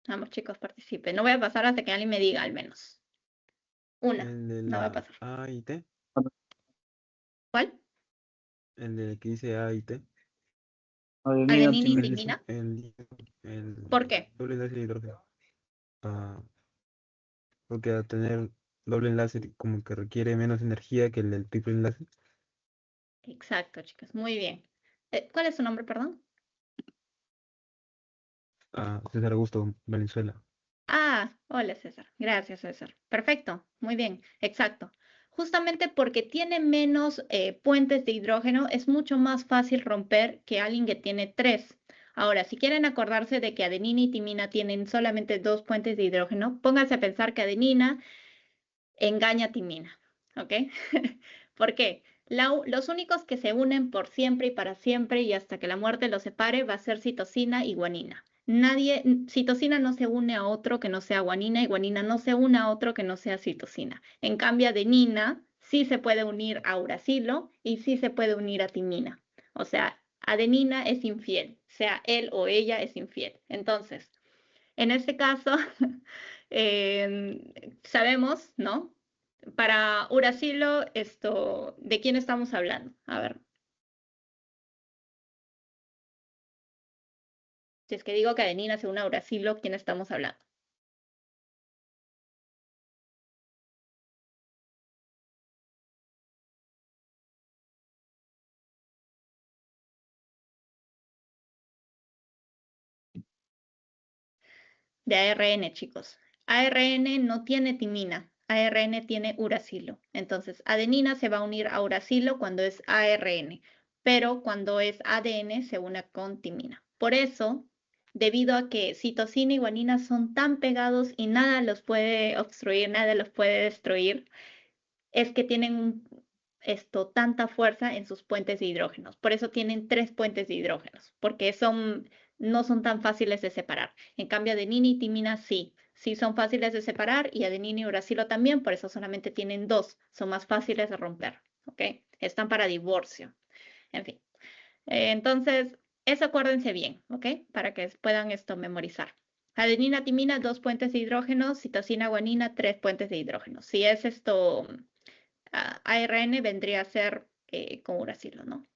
Vamos, chicos, participen. No voy a pasar hasta que alguien me diga, al menos. Una. El de No va a la pasar. A y T. ¿Cuál? El de que dice A y T. Adenina, Adenina y timina. timina. El ¿Por qué? doble enlace de hidrógeno. Ah, porque al tener doble enlace como que requiere menos energía que el del triple enlace. Exacto, chicos. Muy bien. ¿Cuál es su nombre, perdón? César Augusto, Valenzuela. Ah, hola César. Gracias, César. Perfecto. Muy bien. Exacto. Justamente porque tiene menos puentes de hidrógeno, es mucho más fácil romper que alguien que tiene tres. Ahora, si quieren acordarse de que adenina y timina tienen solamente dos puentes de hidrógeno, pónganse a pensar que adenina engaña a timina, ¿ok? ¿Por qué? Los únicos que se unen por siempre y para siempre y hasta que la muerte los separe va a ser citosina y guanina. Citosina no se une a otro que no sea guanina y guanina no se une a otro que no sea citosina. En cambio, adenina sí se puede unir a uracilo y sí se puede unir a timina. O sea, adenina es infiel, sea él o ella es infiel. Entonces, en este caso, sabemos, ¿no? Para uracilo, ¿de quién estamos hablando? A ver, si es que digo que adenina se une a uracilo, ¿quién estamos hablando? De ARN, chicos. ARN no tiene timina, ARN tiene uracilo. Entonces, adenina se va a unir a uracilo cuando es ARN, pero cuando es ADN se une con timina. Por eso, debido a que citosina y guanina son tan pegados y nada los puede obstruir, nada los puede destruir, es que tienen tanta fuerza en sus puentes de hidrógenos. Por eso tienen tres puentes de hidrógenos, porque no son tan fáciles de separar. En cambio, adenina y timina sí son fáciles de separar y adenina y uracilo también, por eso solamente tienen dos, son más fáciles de romper, ¿ok? Están para divorcio, en fin. Entonces, eso acuérdense bien, ¿ok? Para que puedan memorizar. Adenina, timina, dos puentes de hidrógeno, citosina, guanina, tres puentes de hidrógeno. Si es ARN vendría a ser con uracilo, ¿no?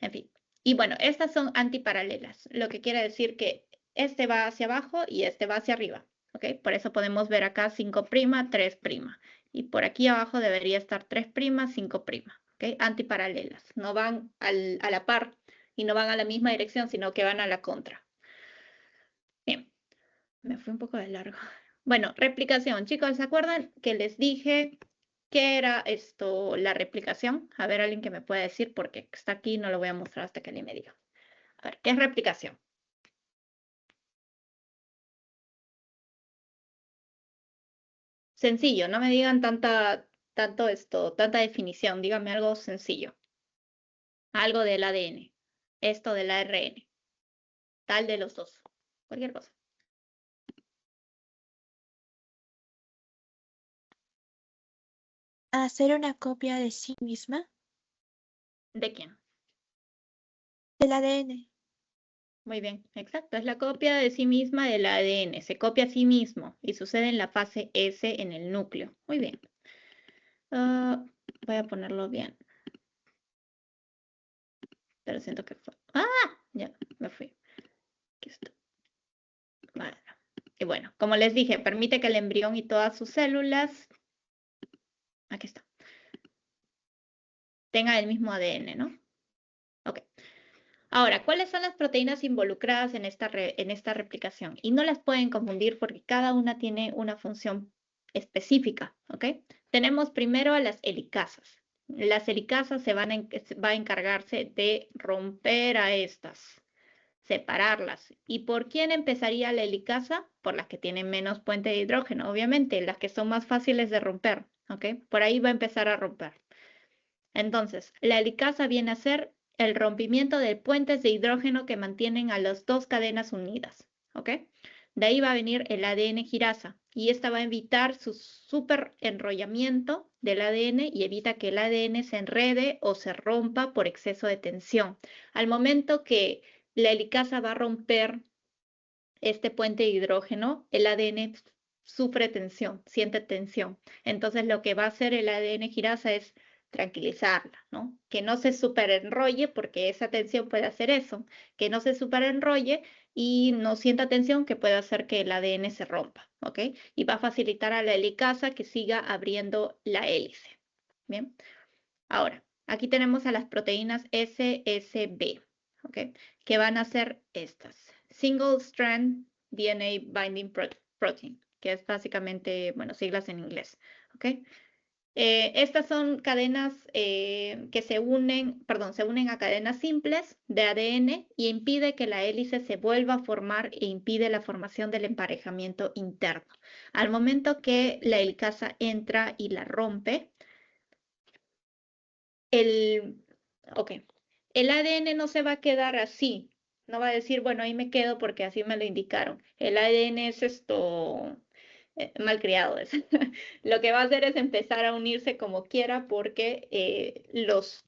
En fin. Y bueno, estas son antiparalelas, lo que quiere decir que este va hacia abajo y este va hacia arriba, ¿ok? Por eso podemos ver acá 5', 3'. Y por aquí abajo debería estar 3', 5', ¿ok? Antiparalelas. No van a la par y no van a la misma dirección, sino que van a la contra. Bien, me fui un poco de largo. Bueno, replicación. Chicos, ¿se acuerdan que les dije qué era la replicación? A ver, alguien que me pueda decir, porque está aquí, no lo voy a mostrar hasta que alguien me diga. A ver, ¿qué es replicación? Sencillo, no me digan tanta definición, díganme algo sencillo. Algo del ADN, esto del ARN, tal de los dos, cualquier cosa. Hacer una copia de sí misma ¿De quién? del ADN. Muy bien, exacto, es la copia de sí misma del ADN, se copia a sí mismo y sucede en la fase S en el núcleo. Muy bien. Voy a ponerlo bien. Pero siento que fue. ¡Ah! Ya, me fui. Aquí está. Vale. Y bueno, como les dije, permite que el embrión y todas sus células, aquí está, tengan el mismo ADN, ¿no? Ok. Ahora, ¿cuáles son las proteínas involucradas en esta replicación? Y no las pueden confundir porque cada una tiene una función específica, ¿ok? Tenemos primero a las helicasas. Las helicasas va a encargarse de romper a estas, separarlas. ¿Y por quién empezaría la helicasa? Por las que tienen menos puente de hidrógeno, obviamente, las que son más fáciles de romper, ¿ok? Por ahí va a empezar a romper. Entonces, la helicasa viene a ser el rompimiento de puentes de hidrógeno que mantienen a las dos cadenas unidas, ¿ok? De ahí va a venir el ADN girasa y esta va a evitar su súper enrollamiento del ADN y evita que el ADN se enrede o se rompa por exceso de tensión. Al momento que la helicasa va a romper este puente de hidrógeno, el ADN sufre tensión, siente tensión. Entonces lo que va a hacer el ADN girasa es tranquilizarla, ¿no? Que no se superenrolle, porque esa tensión puede hacer eso, que no se superenrolle y no sienta tensión, que puede hacer que el ADN se rompa, ¿ok? Y va a facilitar a la helicasa que siga abriendo la hélice. Bien, ahora, aquí tenemos a las proteínas SSB, ¿ok? Que van a ser estas. Single Strand DNA Binding Protein, que es básicamente, bueno, siglas en inglés, ¿ok? Estas son cadenas que se unen a cadenas simples de ADN y impide que la hélice se vuelva a formar e impide la formación del emparejamiento interno. Al momento que la helicasa entra y la rompe, el ADN no se va a quedar así, no va a decir, bueno, ahí me quedo porque así me lo indicaron. El ADN es malcriado. Lo que va a hacer es empezar a unirse como quiera porque los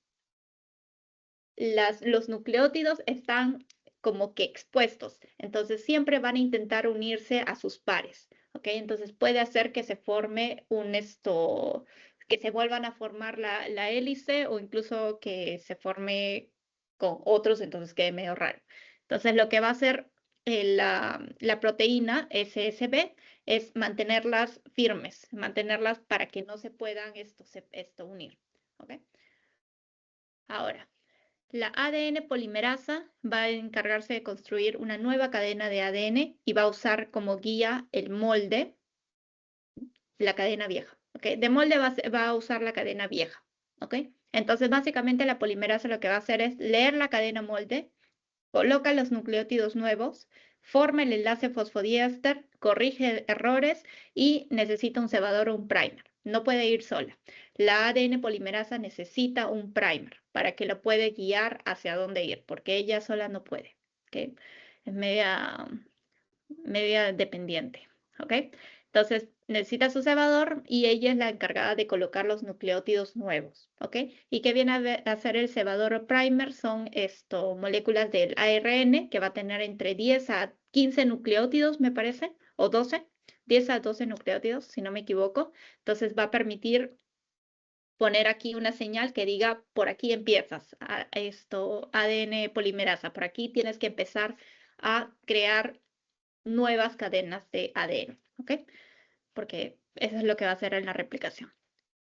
nucleótidos están como que expuestos, entonces siempre van a intentar unirse a sus pares, ¿ok? Entonces puede hacer que se forme que se vuelvan a formar la hélice o incluso que se forme con otros, entonces quede medio raro. Entonces lo que va a hacer la proteína SSB es mantenerlas firmes, mantenerlas para que no se puedan unir, ¿ok? Ahora, la ADN polimerasa va a encargarse de construir una nueva cadena de ADN y va a usar como guía el molde, la cadena vieja, ¿ok? De molde va a usar la cadena vieja, ¿ok? Entonces, básicamente la polimerasa lo que va a hacer es leer la cadena molde, coloca los nucleótidos nuevos, forma el enlace fosfodiéster, corrige errores y necesita un cebador o un primer. No puede ir sola. La ADN polimerasa necesita un primer para que lo pueda guiar hacia dónde ir, porque ella sola no puede, ¿ok? Es media dependiente, ¿ok? Entonces necesita su cebador y ella es la encargada de colocar los nucleótidos nuevos, ¿ok? ¿Y qué viene a hacer el cebador o primer? Son moléculas del ARN que va a tener entre 10 a 15 nucleótidos, me parece, o 12, 10 a 12 nucleótidos, si no me equivoco. Entonces va a permitir poner aquí una señal que diga, por aquí empiezas, ADN polimerasa, por aquí tienes que empezar a crear nuevas cadenas de ADN, ¿ok? Porque eso es lo que va a hacer en la replicación.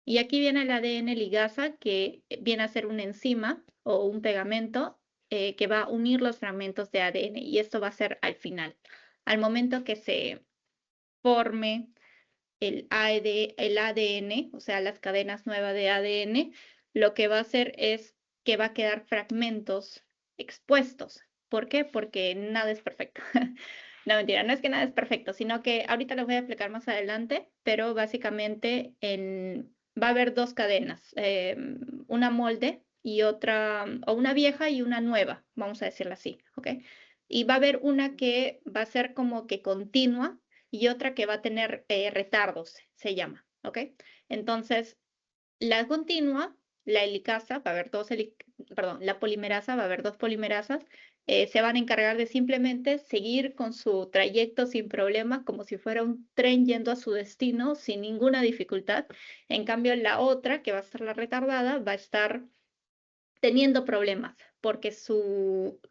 Y aquí viene el ADN ligasa, que viene a ser una enzima o un pegamento que va a unir los fragmentos de ADN, y esto va a ser al final. Al momento que se forme el ADN, o sea, las cadenas nuevas de ADN, lo que va a hacer es que va a quedar fragmentos expuestos. ¿Por qué? Porque nada es perfecto. No, mentira, no es que nada es perfecto, sino que ahorita les voy a explicar más adelante, pero básicamente va a haber dos cadenas, una molde y otra, o una vieja y una nueva, vamos a decirlo así, ¿ok? Y va a haber una que va a ser como que continua y otra que va a tener retardos, se llama, ¿ok? Entonces, la continua, la helicasa, va a haber la polimerasa, va a haber dos polimerasas, se van a encargar de simplemente seguir con su trayecto sin problemas, como si fuera un tren yendo a su destino sin ninguna dificultad. En cambio, la otra, que va a ser la retardada, va a estar teniendo problemas, porque su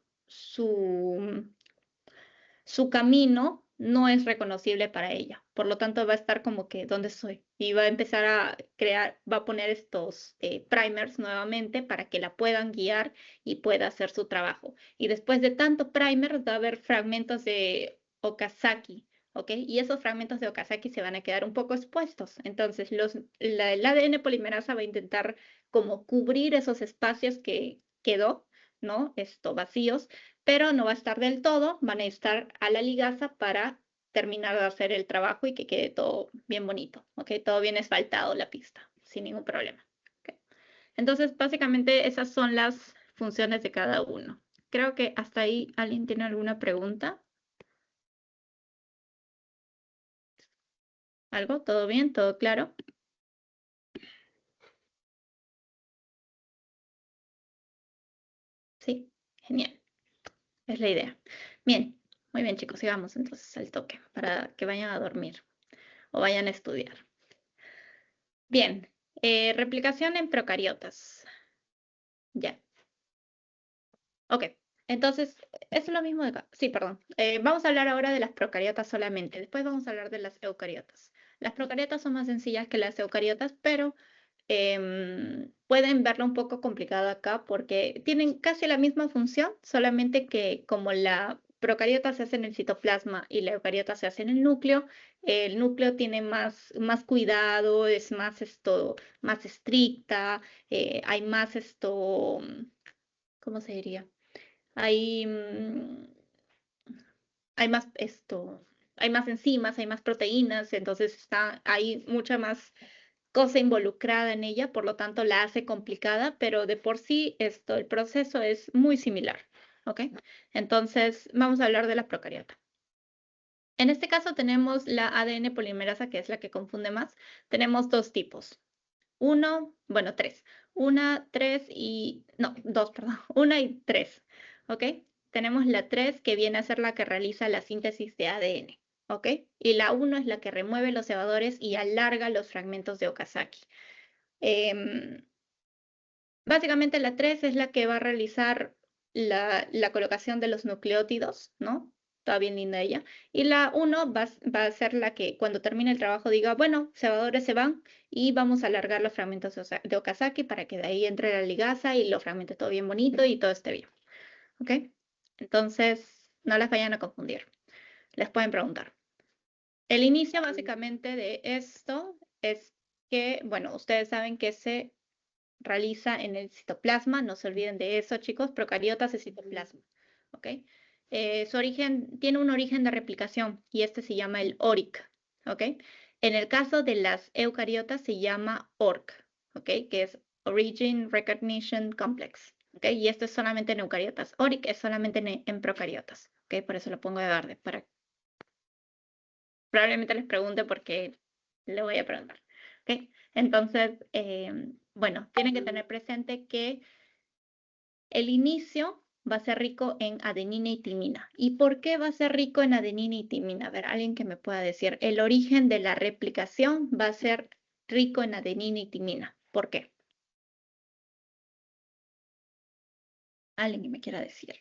camino no es reconocible para ella. Por lo tanto, va a estar como que, ¿dónde estoy? Y va a empezar a crear, va a poner estos primers nuevamente para que la puedan guiar y pueda hacer su trabajo. Y después de tanto primer, va a haber fragmentos de Okazaki, ¿ok? Y esos fragmentos de Okazaki se van a quedar un poco expuestos. Entonces, el ADN polimerasa va a intentar como cubrir esos espacios que quedó, ¿no? Vacíos, pero no va a estar del todo, van a estar a la ligasa para terminar de hacer el trabajo y que quede todo bien bonito, ¿ok? Todo bien asfaltado la pista, sin ningún problema. ¿Ok? Entonces, básicamente esas son las funciones de cada uno. Creo que hasta ahí alguien tiene alguna pregunta. ¿Algo? ¿Todo bien? ¿Todo claro? Sí, genial. Es la idea. Bien, muy bien chicos, sigamos entonces al toque para que vayan a dormir o vayan a estudiar. Bien, replicación en procariotas. Ya. Ok, entonces, es lo mismo de acá. Sí, perdón. Vamos a hablar ahora de las procariotas solamente. Después vamos a hablar de las eucariotas. Las procariotas son más sencillas que las eucariotas, pero pueden verlo un poco complicado acá porque tienen casi la misma función, solamente que como la procariota se hace en el citoplasma y la eucariota se hace en el núcleo tiene más cuidado, es más estricta, hay más ¿cómo se diría? Hay, hay más hay más enzimas, hay más proteínas, entonces hay mucha más cosa involucrada en ella, por lo tanto la hace complicada, pero de por sí el proceso es muy similar, ¿ok? Entonces vamos a hablar de la procariota. En este caso tenemos la ADN polimerasa, que es la que confunde más. Tenemos dos tipos. Tres. Dos, perdón. Una y tres, ¿ok? Tenemos la 3 que viene a ser la que realiza la síntesis de ADN, ¿ok? Y la 1 es la que remueve los cebadores y alarga los fragmentos de Okazaki. Básicamente la 3 es la que va a realizar la colocación de los nucleótidos, ¿no? Está bien linda ella. Y la 1 va a ser la que cuando termine el trabajo diga, bueno, cebadores se van y vamos a alargar los fragmentos de Okazaki para que de ahí entre la ligasa y los fragmentos todo bien bonito y todo esté bien. ¿Ok? Entonces, no las vayan a confundir. Les pueden preguntar. El inicio básicamente de esto es que, bueno, ustedes saben que se realiza en el citoplasma, no se olviden de eso, chicos, procariotas de citoplasma, ¿ok? Su origen, tiene un origen de replicación y este se llama el ORIC, ¿ok? En el caso de las eucariotas se llama ORC, ¿ok? Que es Origin Recognition Complex, ¿ok? Y esto es solamente en eucariotas. ORIC es solamente en procariotas, ¿ok? Por eso lo pongo de verde, probablemente les pregunte porque le voy a preguntar, ¿ok? Entonces, bueno, tienen que tener presente que el inicio va a ser rico en adenina y timina. ¿Y por qué va a ser rico en adenina y timina? A ver, alguien que me pueda decir. El origen de la replicación va a ser rico en adenina y timina. ¿Por qué? Alguien que me quiera decir.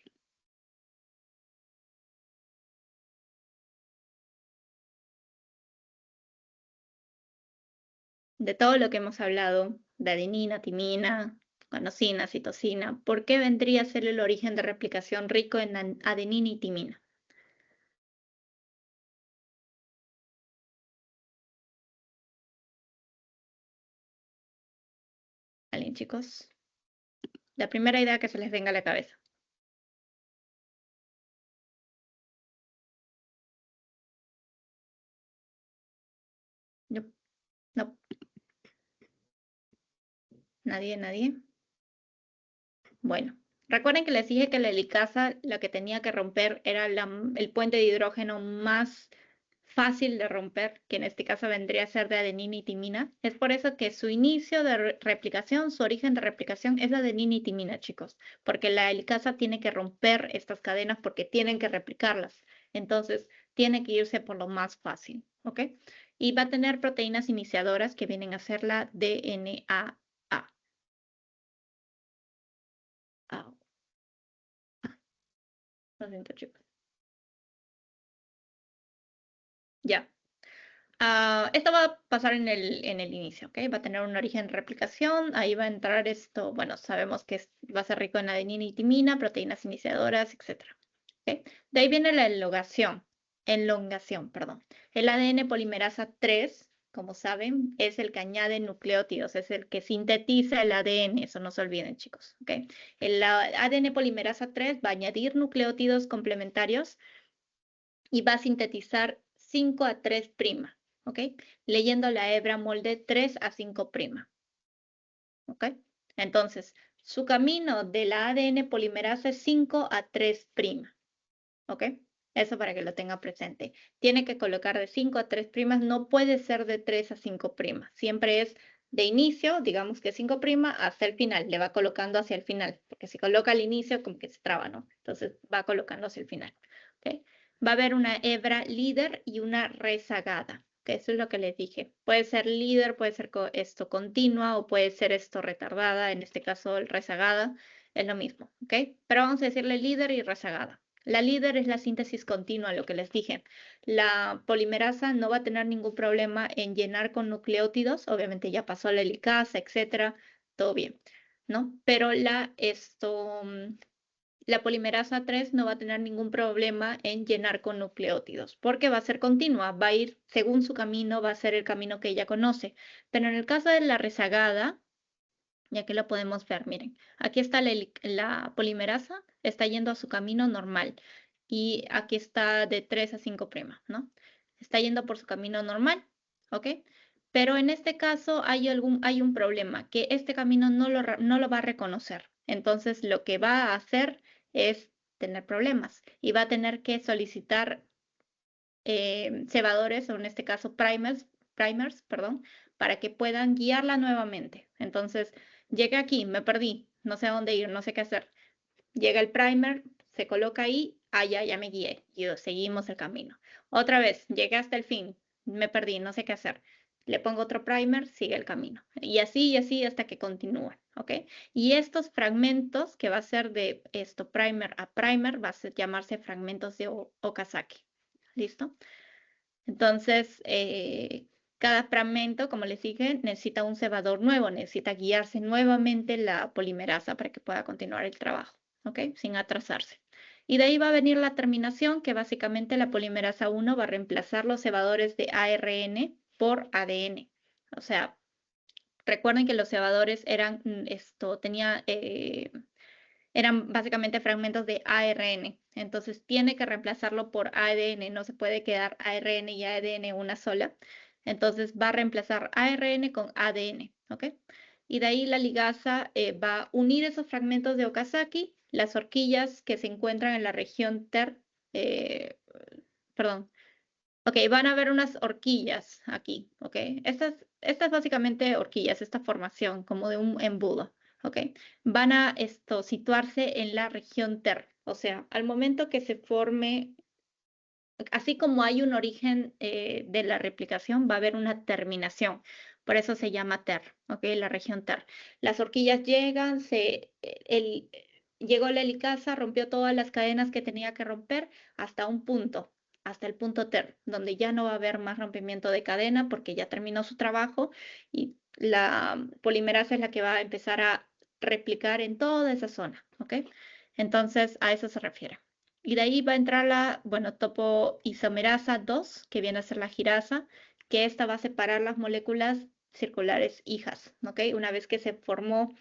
De todo lo que hemos hablado, de adenina, timina, guanosina, citosina, ¿por qué vendría a ser el origen de replicación rico en adenina y timina? ¿Alguien, chicos? La primera idea que se les venga a la cabeza. No, no. Nadie. Bueno, recuerden que les dije que la helicasa la que tenía que romper era el puente de hidrógeno más fácil de romper, que en este caso vendría a ser de adenina y timina. Es por eso que su inicio de replicación, su origen de replicación es la adenina y timina, chicos, porque la helicasa tiene que romper estas cadenas porque tienen que replicarlas. Entonces, tiene que irse por lo más fácil, ¿ok? Y va a tener proteínas iniciadoras que vienen a ser la DNA. Ah, lo siento, chicos. Ya. Esto va a pasar en el inicio, ¿ok? Va a tener un origen replicación, ahí va a entrar esto, bueno, sabemos que va a ser rico en adenina y timina, proteínas iniciadoras, etc. ¿Ok? De ahí viene la elongación, perdón. El ADN polimerasa 3, como saben, es el que añade nucleótidos, es el que sintetiza el ADN, eso no se olviden, chicos, ¿ok? El ADN polimerasa 3 va a añadir nucleótidos complementarios y va a sintetizar 5 a 3', ¿ok? Leyendo la hebra molde 3 a 5', ¿ok? Entonces, su camino de la ADN polimerasa es 5 a 3', ¿ok? Eso para que lo tenga presente. Tiene que colocar de 5 a 3', no puede ser de 3 a 5'. Siempre es de inicio, digamos que 5' hasta el final, le va colocando hacia el final, porque si coloca al inicio como que se traba, ¿no? Entonces va colocando hacia el final, ¿ok? Va a haber una hebra líder y una rezagada, que eso es lo que les dije. Puede ser líder, puede ser esto continua o puede ser esto retardada, en este caso el rezagada, es lo mismo, ¿ok? Pero vamos a decirle líder y rezagada. La líder es la síntesis continua, lo que les dije. La polimerasa no va a tener ningún problema en llenar con nucleótidos, obviamente ya pasó la helicasa, etcétera, todo bien, ¿no? Pero la polimerasa 3 no va a tener ningún problema en llenar con nucleótidos, porque va a ser continua, va a ir según su camino, va a ser el camino que ella conoce. Pero en el caso de la rezagada, y aquí lo podemos ver, miren, aquí está la polimerasa, está yendo a su camino normal, y aquí está de 3 a 5', ¿no? Está yendo por su camino normal, ¿ok? Pero en este caso hay un problema, que este camino no lo va a reconocer. Entonces lo que va a hacer es tener problemas y va a tener que solicitar cebadores, o en este caso primers, perdón, para que puedan guiarla nuevamente. Entonces, llegué aquí, me perdí, no sé a dónde ir, no sé qué hacer. Llega el primer, se coloca ahí, ya me guié, seguimos el camino. Otra vez, llegué hasta el fin, me perdí, no sé qué hacer. Le pongo otro primer, sigue el camino. Y así hasta que continúe, ¿ok? Y estos fragmentos, que va a ser de esto, primer a primer, va a llamarse fragmentos de Okazaki. ¿Listo? Entonces, cada fragmento, como les dije, necesita un cebador nuevo, necesita guiarse nuevamente la polimerasa para que pueda continuar el trabajo, ¿ok? Sin atrasarse. Y de ahí va a venir la terminación, que básicamente la polimerasa 1 va a reemplazar los cebadores de ARN por ADN. O sea, recuerden que los cebadores eran, eran básicamente fragmentos de ARN. Entonces tiene que reemplazarlo por ADN. No se puede quedar ARN y ADN una sola. Entonces va a reemplazar ARN con ADN, ¿ok? Y de ahí la ligasa va a unir esos fragmentos de Okazaki, las horquillas que se encuentran en la región perdón. Ok, van a haber unas horquillas aquí, ¿ok? Estas básicamente horquillas, esta formación como de un embudo. ¿Ok? Van a situarse en la región TER. O sea, al momento que se forme, así como hay un origen de la replicación, va a haber una terminación. Por eso se llama TER, ¿ok? La región TER. Las horquillas llegan, llegó la helicasa, rompió todas las cadenas que tenía que romper hasta un punto, hasta el punto TER, donde ya no va a haber más rompimiento de cadena porque ya terminó su trabajo y la polimerasa es la que va a empezar a replicar en toda esa zona, ¿ok? Entonces, a eso se refiere. Y de ahí va a entrar la, bueno, topoisomerasa 2, que viene a ser la girasa, que esta va a separar las moléculas circulares hijas, ¿ok? Una vez que se formó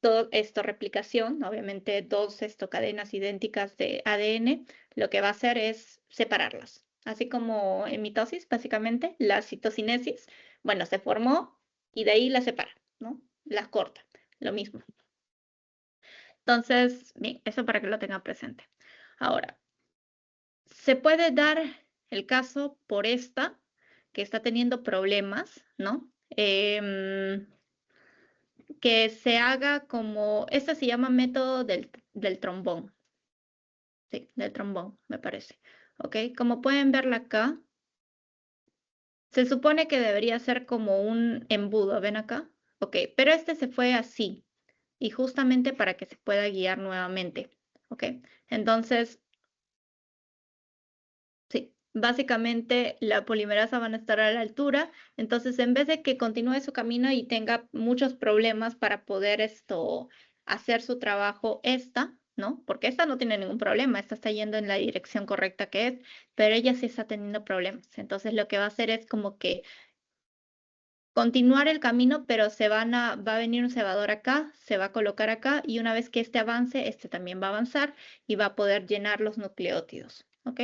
todo esto replicación, obviamente dos cadenas idénticas de ADN, lo que va a hacer es separarlas. Así como en mitosis, básicamente, la citocinesis, bueno, se formó y de ahí la separa, ¿no? Las corta, lo mismo. Entonces, bien, eso para que lo tengan presente. Ahora, se puede dar el caso por esta, que está teniendo problemas, ¿no? Que se haga como, esta se llama método del trombón. Sí, del trombón, me parece. ¿Ok? Como pueden verla acá, se supone que debería ser como un embudo, ¿ven acá? Ok, pero este se fue así, y justamente para que se pueda guiar nuevamente. ¿Ok? Entonces, sí, básicamente la polimerasa van a estar a la altura, entonces en vez de que continúe su camino y tenga muchos problemas para poder hacer su trabajo ¿no? Porque esta no tiene ningún problema, esta está yendo en la dirección correcta que es, pero ella sí está teniendo problemas. Entonces lo que va a hacer es como que continuar el camino, pero va a venir un cebador acá, se va a colocar acá, y una vez que este avance, este también va a avanzar y va a poder llenar los nucleótidos, ¿ok?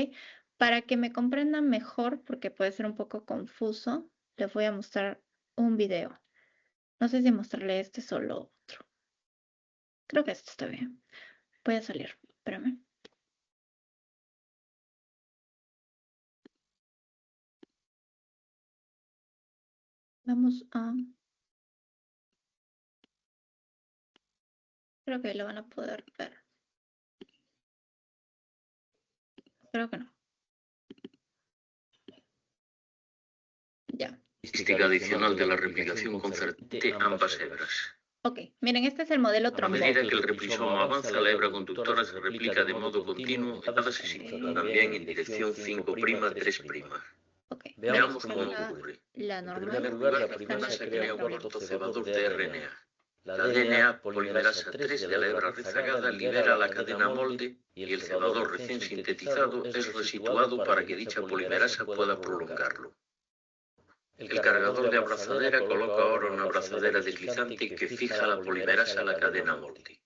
Para que me comprendan mejor, porque puede ser un poco confuso, les voy a mostrar un video. No sé si mostrarle este solo otro. Creo que este está bien. Voy a salir, espérame. Vamos a... Creo que lo van a poder ver. Creo que no. Ya. Estadística adicional de la replicación concertante ambas hebras. Ok, miren, este es el modelo A trombón. medida que el ribosomo avanza, la hebra conductora se replica de modo continuo, cada se sintoniza también en dirección 5'3'. Ok, Veamos acá cómo ocurre. la En normal. primer lugar, la polimerasa crea un cuarto cebador de RNA. La DNA, polimerasa 3 de la hebra rezagada, libera la cadena molde y el cebador recién sintetizado es resituado para que dicha polimerasa pueda prolongarlo. El cargador de abrazadera coloca ahora una abrazadera deslizante que fija la polimerasa a la cadena molde.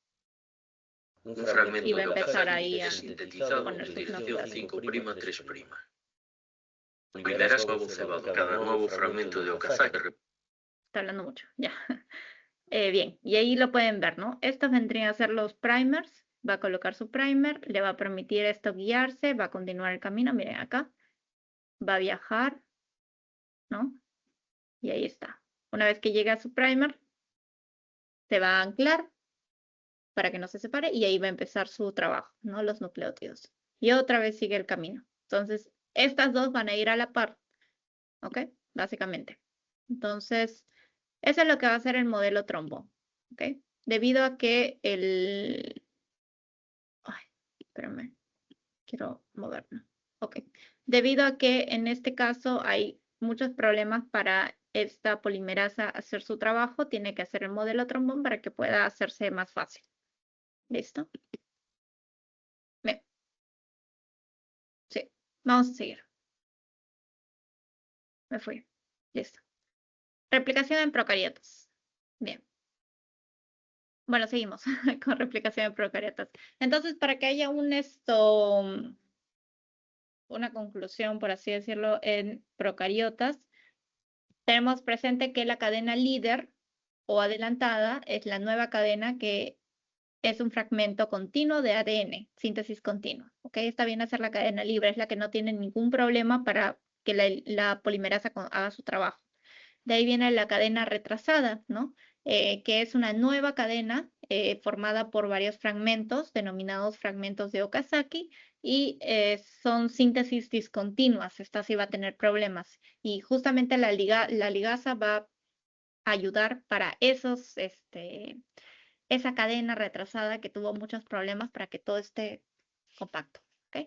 Un fragmento Y va a de empezar Okazaki ahí a es sintetizado poner en sus dirección nucleótidos. 5'3'. Polimerasa nuevo cebado. Cada nuevo fragmento de Okazaki Está hablando mucho, ya. Bien, y ahí lo pueden ver, ¿no? Estos vendrían a ser los primers. Va a colocar su primer, le va a permitir esto guiarse, va a continuar el camino, miren acá. Va a viajar, ¿no? Y ahí está. Una vez que llega a su primer, se va a anclar para que no se separe y ahí va a empezar su trabajo, ¿no? Los nucleótidos. Y otra vez sigue el camino. Entonces, estas dos van a ir a la par, ¿ok? Básicamente. Entonces, eso es lo que va a hacer el modelo trombón, ¿ok? Debido a que Ay, espérame, quiero moverme. Ok. Debido a que en este caso hay muchos problemas para esta polimerasa hacer su trabajo, tiene que hacer el modelo trombón para que pueda hacerse más fácil. ¿Listo? Bien. Sí, vamos a seguir. Me fui. Listo. Replicación en procariotas. Bien. Bueno, seguimos con replicación en procariotas. Entonces, para que haya una conclusión, por así decirlo, en procariotas, tenemos presente que la cadena líder o adelantada es la nueva cadena que es un fragmento continuo de ADN, síntesis continua. ¿Ok? Esta viene a ser la cadena libre, es la que no tiene ningún problema para que la polimerasa haga su trabajo. De ahí viene la cadena retrasada, ¿no? Que es una nueva cadena formada por varios fragmentos, denominados fragmentos de Okazaki, y son síntesis discontinuas. Esta sí va a tener problemas. Y justamente la ligasa va a ayudar para esa cadena retrasada que tuvo muchos problemas para que todo esté compacto. ¿Ok?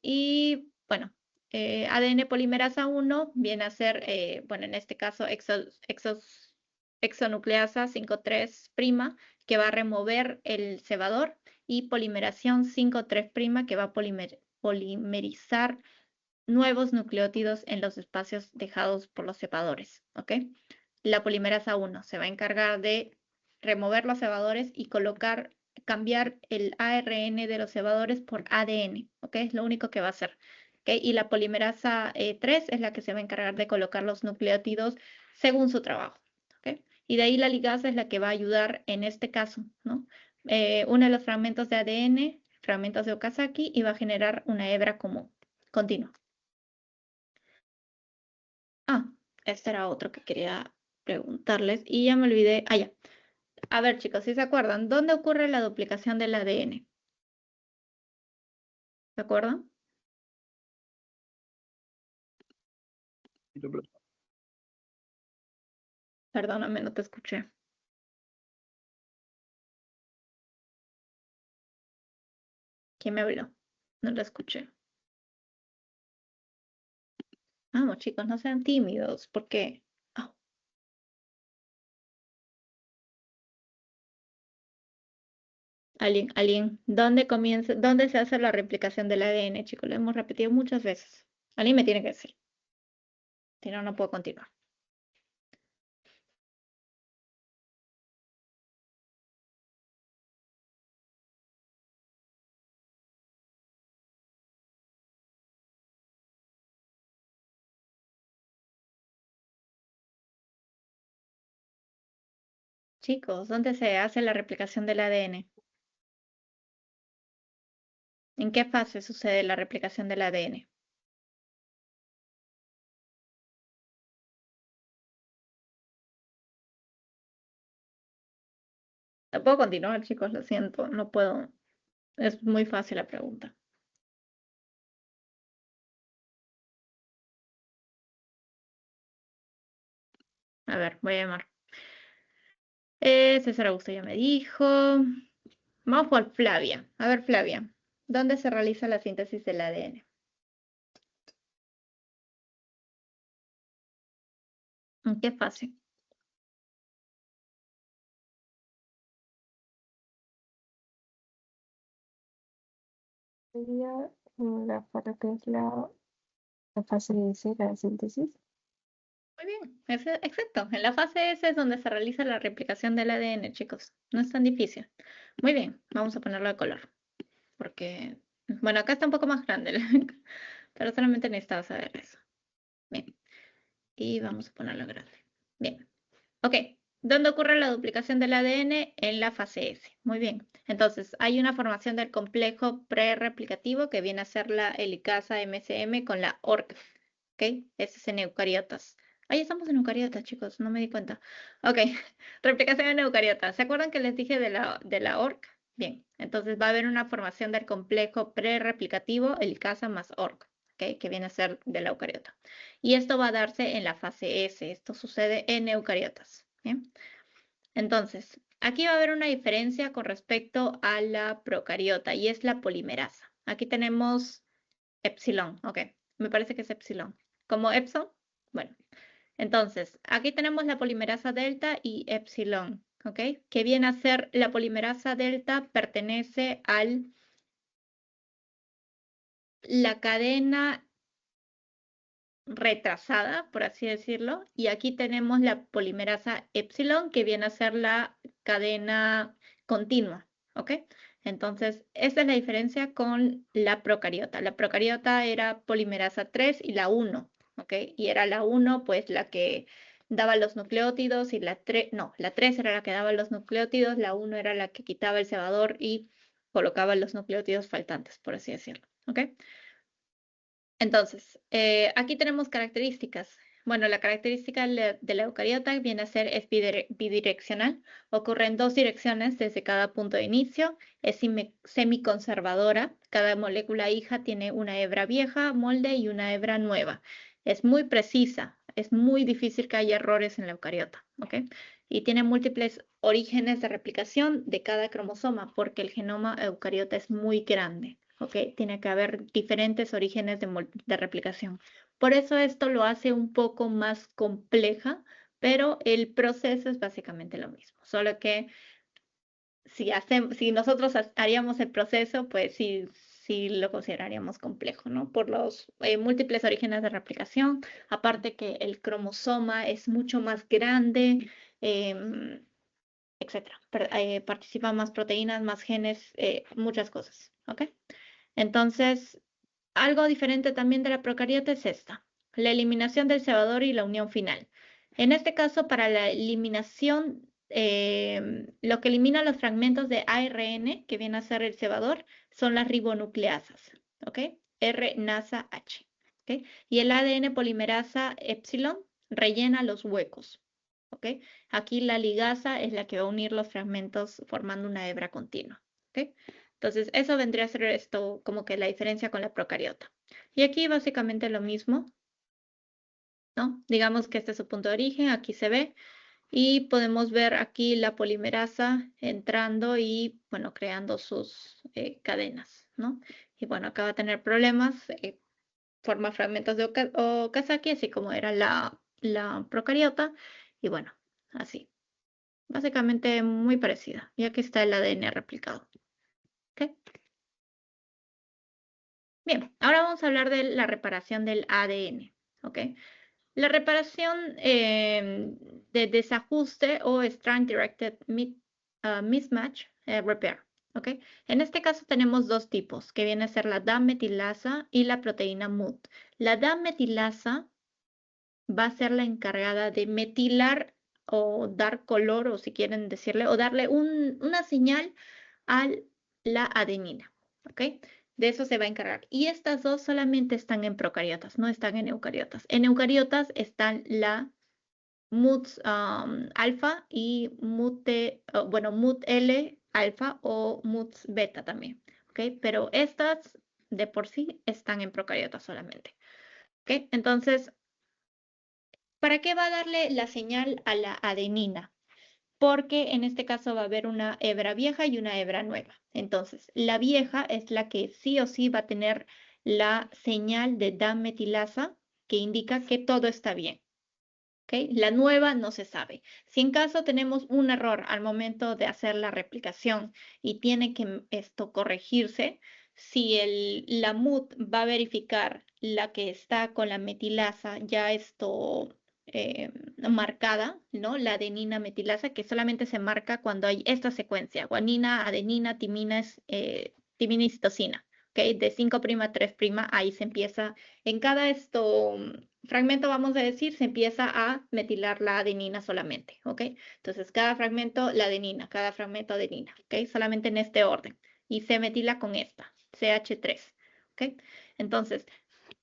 Y bueno, ADN polimerasa 1 viene a ser, bueno, en este caso exonucleasa 5'3', que va a remover el cebador, y polimeración 5'3' que va a polimerizar nuevos nucleótidos en los espacios dejados por los cebadores. ¿Ok? La polimerasa 1 se va a encargar de remover los cebadores y cambiar el ARN de los cebadores por ADN, ¿ok? Es lo único que va a hacer, ¿ok? Y la polimerasa 3 es la que se va a encargar de colocar los nucleótidos según su trabajo, ¿ok? Y de ahí la ligasa es la que va a ayudar en este caso, ¿no? Une los fragmentos de ADN, fragmentos de Okazaki, y va a generar una hebra común, continua. Este era otro que quería preguntarles y ya me olvidé. Ya. A ver, chicos, si se acuerdan, ¿dónde ocurre la duplicación del ADN? ¿Se acuerdan? Perdóname, no te escuché. ¿Quién me habló? No lo escuché. Vamos, chicos, no sean tímidos, porque... Ah. Alguien, ¿dónde se hace la replicación del ADN, chicos? Lo hemos repetido muchas veces. Alguien me tiene que decir. Si no, no puedo continuar. Chicos, ¿dónde se hace la replicación del ADN? ¿En qué fase sucede la replicación del ADN? No puedo continuar, chicos, lo siento, no puedo. Es muy fácil la pregunta. A ver, voy a llamar. César Augusto ya me dijo. Vamos por Flavia. A ver, Flavia, ¿dónde se realiza la síntesis del ADN? ¿En qué fase? Sería para que es la fase de C, la síntesis. Muy bien, exacto. En la fase S es donde se realiza la replicación del ADN, chicos. No es tan difícil. Muy bien, vamos a ponerlo de color. Porque, bueno, acá está un poco más grande, pero solamente necesitaba saber eso. Bien, y vamos a ponerlo grande. Bien, ok. ¿Dónde ocurre la duplicación del ADN? En la fase S. Muy bien. Entonces, hay una formación del complejo prereplicativo que viene a ser la helicasa MCM con la ORC. ¿Ok? Ese es en eucariotas. Ahí estamos en eucariotas, chicos, no me di cuenta. Ok, replicación en eucariotas. ¿Se acuerdan que les dije de la ORC? Bien, entonces va a haber una formación del complejo prereplicativo, helicasa más ORC, ¿ok? Que viene a ser de la eucariota. Y esto va a darse en la fase S. Esto sucede en eucariotas. ¿Bien? Entonces, aquí va a haber una diferencia con respecto a la procariota y es la polimerasa. Aquí tenemos epsilon, ok, me parece que es epsilon. ¿Como Epson? Bueno, entonces, aquí tenemos la polimerasa delta y epsilon, ok, que viene a ser la polimerasa delta pertenece a la cadena retrasada, por así decirlo, y aquí tenemos la polimerasa epsilon, que viene a ser la cadena continua, ¿ok? Entonces, esa es la diferencia con la procariota. La procariota era polimerasa 3 y la 1, ¿ok? Y era la 1, pues, la que daba los nucleótidos y la 3, no, la 3 era la que daba los nucleótidos, la 1 era la que quitaba el cebador y colocaba los nucleótidos faltantes, por así decirlo, ¿ok? Entonces, aquí tenemos características. Bueno, la característica de la eucariota viene a ser es bidireccional. Ocurre en dos direcciones desde cada punto de inicio. Es semiconservadora. Cada molécula hija tiene una hebra vieja, molde, y una hebra nueva. Es muy precisa. Es muy difícil que haya errores en la eucariota, ¿ok? Y tiene múltiples orígenes de replicación de cada cromosoma porque el genoma eucariota es muy grande. ¿Ok? Tiene que haber diferentes orígenes de replicación. Por eso esto lo hace un poco más compleja, pero el proceso es básicamente lo mismo. Solo que si nosotros haríamos el proceso, pues sí lo consideraríamos complejo, ¿no? Por los múltiples orígenes de replicación. Aparte que el cromosoma es mucho más grande, etcétera. Participan más proteínas, más genes, muchas cosas, ¿ok? Entonces, algo diferente también de la procariota es esta, la eliminación del cebador y la unión final. En este caso, para la eliminación, lo que elimina los fragmentos de ARN, que viene a ser el cebador, son las ribonucleasas, ¿ok? R-NASA-H, ¿ok? Y el ADN polimerasa epsilon rellena los huecos, ¿ok? Aquí la ligasa es la que va a unir los fragmentos formando una hebra continua, ¿ok? Entonces, eso vendría a ser esto como que la diferencia con la procariota. Y aquí básicamente lo mismo, ¿no? Digamos que este es su punto de origen, aquí se ve, y podemos ver aquí la polimerasa entrando y, bueno, creando sus cadenas, ¿no? Y bueno, acá va a tener problemas, forma fragmentos de Okazaki, así como era la procariota. Y bueno, así. Básicamente muy parecida. Y aquí está el ADN replicado. ¿Ok? Bien, ahora vamos a hablar de la reparación del ADN. ¿Ok? La reparación de desajuste o Strand Directed Mismatch Repair. ¿Ok? En este caso tenemos dos tipos, que viene a ser la DAM-metilasa y la proteína MUT. La DAM-metilasa va a ser la encargada de metilar o dar color, o si quieren decirle, o darle una señal a la adenina. ¿Ok? De eso se va a encargar. Y estas dos solamente están en procariotas, no están en eucariotas. En eucariotas están la MUT alfa y MUT L alfa o MUT beta también. ¿Ok? Pero estas de por sí están en procariotas solamente. ¿Ok? Entonces, ¿para qué va a darle la señal a la adenina? Porque en este caso va a haber una hebra vieja y una hebra nueva. Entonces, la vieja es la que sí o sí va a tener la señal de DAM-metilasa que indica que todo está bien. ¿Okay? La nueva no se sabe. Si en caso tenemos un error al momento de hacer la replicación y tiene que esto corregirse, si la MUT va a verificar la que está con la metilasa ya marcada, ¿no? La adenina metilasa, que solamente se marca cuando hay esta secuencia, guanina, adenina, timina y citosina. ¿Okay? De 5' a 3', ahí se empieza, en cada fragmento, vamos a decir, se empieza a metilar la adenina solamente, ¿ok? Entonces, cada fragmento, la adenina, cada fragmento, adenina, ¿ok? Solamente en este orden. Y se metila con esta, CH3, ¿ok? Entonces,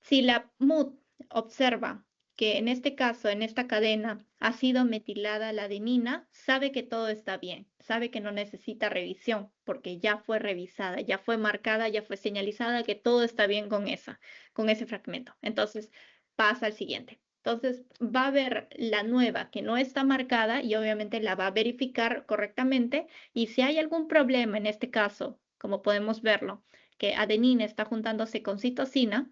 si la MUT observa que en este caso, en esta cadena, ha sido metilada la adenina, sabe que todo está bien, sabe que no necesita revisión, porque ya fue revisada, ya fue marcada, ya fue señalizada que todo está bien con ese fragmento. Entonces, pasa al siguiente. Entonces, va a ver la nueva que no está marcada y obviamente la va a verificar correctamente. Y si hay algún problema en este caso, como podemos verlo, que adenina está juntándose con citosina,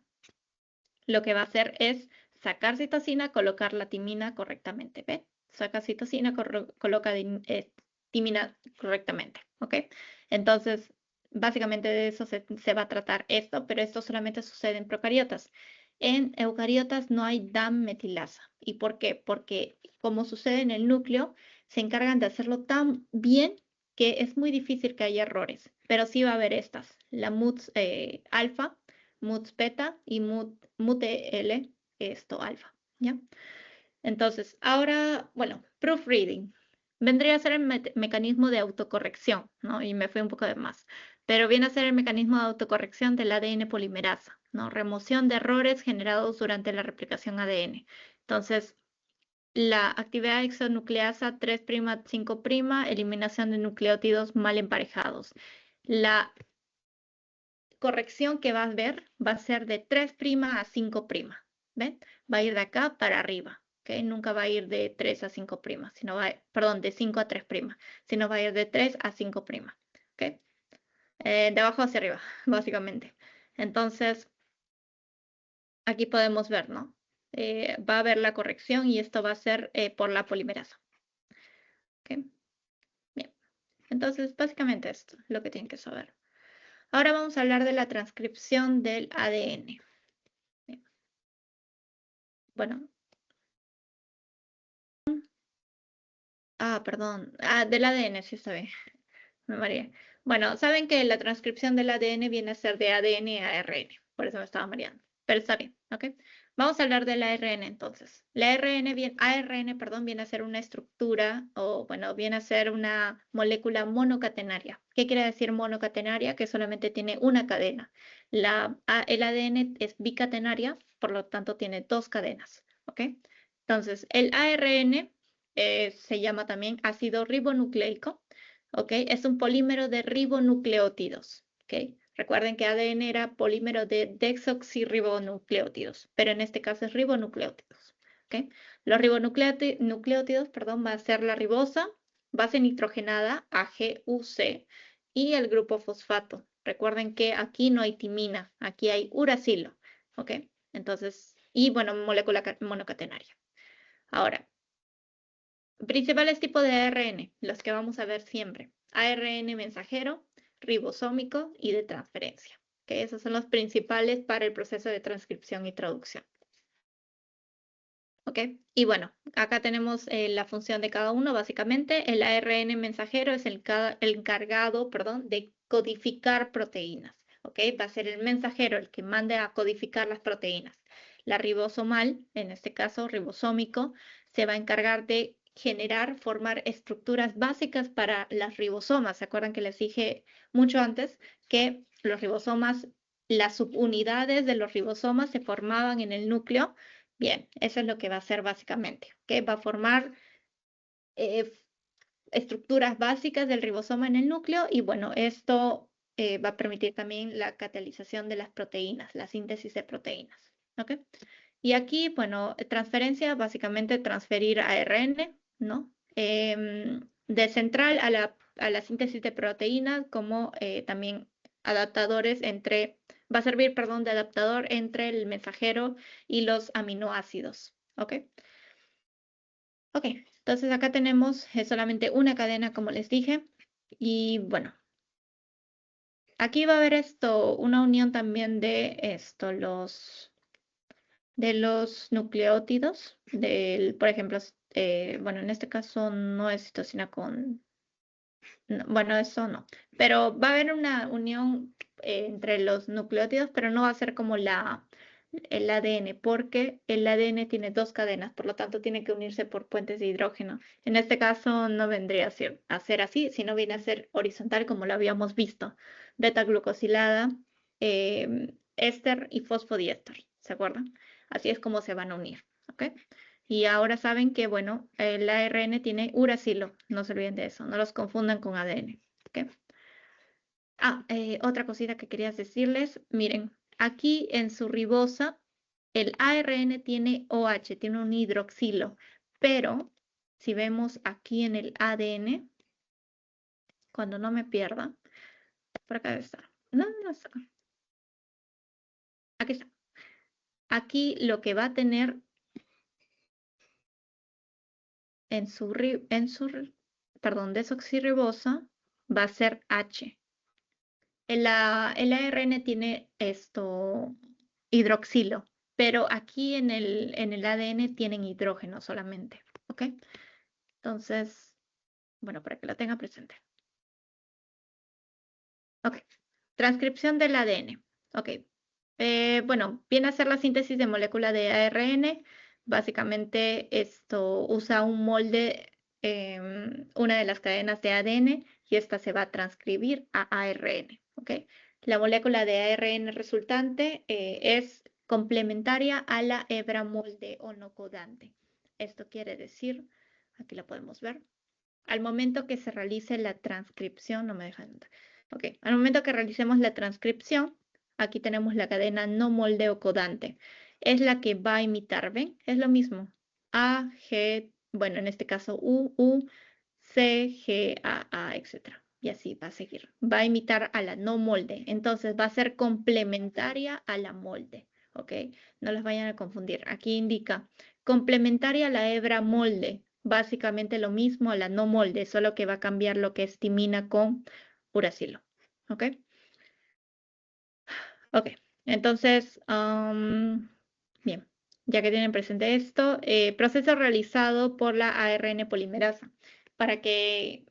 lo que va a hacer es sacar citosina, colocar la timina correctamente, ¿ve? Saca citosina, coloca timina correctamente, ¿ok? Entonces, básicamente de eso se va a tratar esto, pero esto solamente sucede en procariotas. En eucariotas no hay DAM-metilasa. ¿Y por qué? Porque como sucede en el núcleo, se encargan de hacerlo tan bien que es muy difícil que haya errores, pero sí va a haber estas, la MUT alfa, MUT beta y MUT L, alfa, ¿ya? Entonces, ahora, bueno, proofreading. Vendría a ser el mecanismo de autocorrección, ¿no? Y me fui un poco de más. Pero viene a ser el mecanismo de autocorrección del ADN polimerasa, ¿no? Remoción de errores generados durante la replicación ADN. Entonces, la actividad exonucleasa 3', 5', eliminación de nucleótidos mal emparejados. La corrección que vas a ver va a ser de 3' a 5', ¿ven? Va a ir de acá para arriba, ¿ok? Nunca va a ir de 3 a 5', sino perdón, de 5 a 3', sino va a ir de 3 a 5', ¿ok? De abajo hacia arriba, básicamente. Entonces, aquí podemos ver, ¿no? Va a haber la corrección y esto va a ser por la polimerasa. ¿Ok? Bien. Entonces, básicamente esto es lo que tienen que saber. Ahora vamos a hablar de la transcripción del ADN. Bien. Bueno. Perdón. Del ADN, sí está bien. Me mareé. Bueno, saben que la transcripción del ADN viene a ser de ADN a ARN. Por eso me estaba mareando. Pero está bien, ¿ok? Vamos a hablar del ARN entonces. ARN viene a ser una estructura, o bueno, viene a ser una molécula monocatenaria. ¿Qué quiere decir monocatenaria? Que solamente tiene una cadena. El ADN es bicatenaria, por lo tanto tiene dos cadenas, ¿ok? Entonces, el ARN se llama también ácido ribonucleico, ¿ok? Es un polímero de ribonucleótidos, ¿ok? Recuerden que ADN era polímero de desoxirribonucleótidos, pero en este caso es ribonucleótidos, ¿ok? Los ribonucleótidos, perdón, va a ser la ribosa, base nitrogenada, AGUC, y el grupo fosfato. Recuerden que aquí no hay timina, aquí hay uracilo, ¿ok? Entonces, y bueno, molécula monocatenaria. Ahora, principales tipos de ARN, los que vamos a ver siempre. ARN mensajero, ribosómico y de transferencia. ¿Okay? Esos son los principales para el proceso de transcripción y traducción. ¿Ok? Y bueno, acá tenemos la función de cada uno, básicamente. El ARN mensajero es el encargado, de codificar proteínas. ¿Ok? Va a ser el mensajero el que mande a codificar las proteínas. La ribosomal, en este caso ribosómico, se va a encargar de formar estructuras básicas para las ribosomas. ¿Se acuerdan que les dije mucho antes que los ribosomas, las subunidades de los ribosomas se formaban en el núcleo? Bien, eso es lo que va a hacer básicamente, que va a formar estructuras básicas del ribosoma en el núcleo y bueno, esto va a permitir también la catalización de las proteínas, la síntesis de proteínas. ¿Ok? Y aquí, bueno, transferencia, básicamente transferir ARN, ¿no? De central a la síntesis de proteínas como también adaptadores va a servir, de adaptador entre el mensajero y los aminoácidos. ¿Ok? Ok, entonces acá tenemos solamente una cadena, como les dije. Y bueno, aquí va a haber una unión también de los nucleótidos. Por ejemplo, bueno, en este caso no es citosina bueno, eso no. Pero va a haber una unión entre los nucleótidos, pero no va a ser como el ADN, porque el ADN tiene dos cadenas, por lo tanto tiene que unirse por puentes de hidrógeno. En este caso no vendría a ser así, sino viene a ser horizontal como lo habíamos visto. Beta-glucosilada, éster y fosfodiéster, ¿se acuerdan? Así es como se van a unir, ¿ok? Y ahora saben que, bueno, el ARN tiene uracilo, no se olviden de eso, no los confundan con ADN, ¿ok? Otra cosita que quería decirles, miren, aquí en su ribosa, el ARN tiene OH, tiene un hidroxilo, pero si vemos aquí en el ADN, cuando no me pierda, por acá debe estar, no está, aquí está. Aquí lo que va a tener en su desoxirribosa va a ser H. El ARN tiene hidroxilo, pero aquí en el ADN tienen hidrógeno solamente, ¿ok? Entonces, bueno, para que lo tenga presente. Ok, transcripción del ADN, ok. Bueno, viene a hacer la síntesis de molécula de ARN. Básicamente esto usa un molde, una de las cadenas de ADN y esta se va a transcribir a ARN, ¿ok? La molécula de ARN resultante es complementaria a la hebra molde o no codante. Esto quiere decir, aquí la podemos ver, al momento que se realice la transcripción, no me dejan, ok, al momento que realicemos la transcripción, aquí tenemos la cadena no moldeo codante. Es la que va a imitar, ¿ven? Es lo mismo. A, G, bueno, en este caso U, U, C, G, A, etc. Y así va a seguir. Va a imitar a la no molde. Entonces va a ser complementaria a la molde. ¿Ok? No las vayan a confundir. Aquí indica complementaria a la hebra molde. Básicamente lo mismo a la no molde, solo que va a cambiar lo que es timina con uracilo. ¿Ok? Ok, entonces, bien, ya que tienen presente esto, proceso realizado por la ARN polimerasa. Para que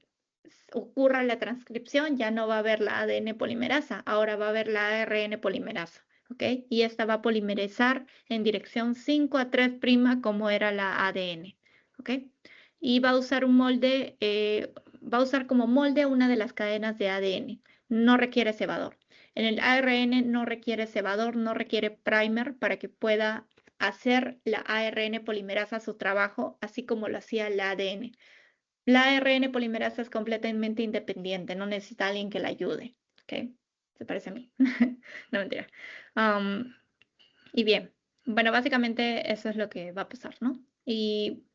ocurra la transcripción ya no va a haber la ADN polimerasa, ahora va a haber la ARN polimerasa. ¿Ok? Y esta va a polimerizar en dirección 5 a 3' como era la ADN. ¿Ok? Y va a usar un molde, va a usar como molde una de las cadenas de ADN. No requiere cebador. En el ARN no requiere cebador, no requiere primer para que pueda hacer la ARN polimerasa su trabajo, así como lo hacía la ADN. La ARN polimerasa es completamente independiente, no necesita alguien que la ayude. ¿Ok? Se parece a mí. No, mentira. Y bien, bueno, básicamente eso es lo que va a pasar, ¿no? Y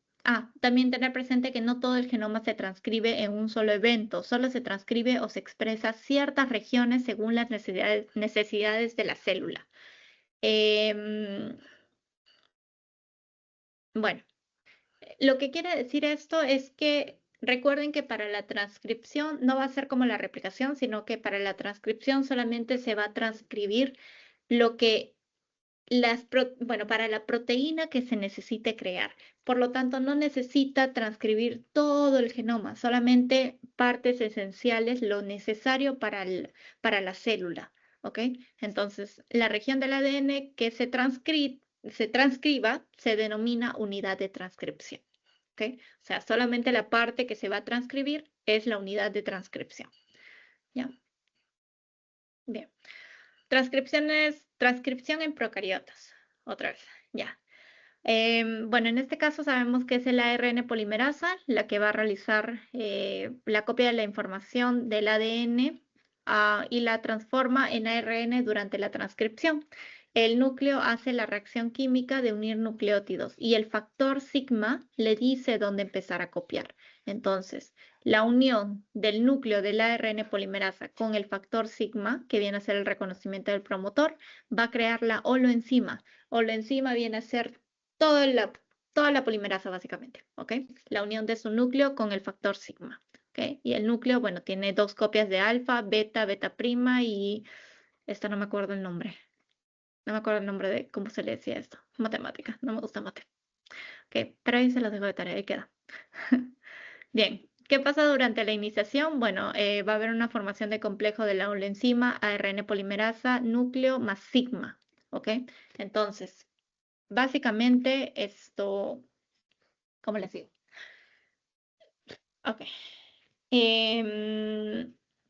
también tener presente que no todo el genoma se transcribe en un solo evento, solo se transcribe o se expresa ciertas regiones según las necesidades de la célula. Bueno, lo que quiere decir esto es que recuerden que para la transcripción no va a ser como la replicación, sino que para la transcripción solamente se va a transcribir lo que para la proteína que se necesite crear. Por lo tanto, no necesita transcribir todo el genoma, solamente partes esenciales, lo necesario para la célula. ¿Ok? Entonces, la región del ADN que se transcriba se denomina unidad de transcripción. ¿Ok? O sea, solamente la parte que se va a transcribir es la unidad de transcripción. ¿Ya? Bien. Transcripción en procariotas. Otra vez, ya. Bueno, en este caso sabemos que es el ARN polimerasa la que va a realizar la copia de la información del ADN y la transforma en ARN durante la transcripción. El núcleo hace la reacción química de unir nucleótidos y el factor sigma le dice dónde empezar a copiar. Entonces, la unión del núcleo del ARN polimerasa con el factor sigma, que viene a ser el reconocimiento del promotor, va a crear la holoenzima. Holoenzima viene a ser toda la polimerasa básicamente, ¿ok? La unión de su núcleo con el factor sigma, ¿ok? Y el núcleo, bueno, tiene dos copias de alfa, beta, beta prima y esta no me acuerdo el nombre. No me acuerdo el nombre de cómo se le decía esto. Matemática, no me gusta mate. Ok, pero ahí se los dejo de tarea, ahí queda. Bien, ¿qué pasa durante la iniciación? Bueno, va a haber una formación de complejo de la holoenzima, ARN polimerasa, núcleo más sigma, ¿ok? Entonces, básicamente esto, ¿cómo les digo? Ok.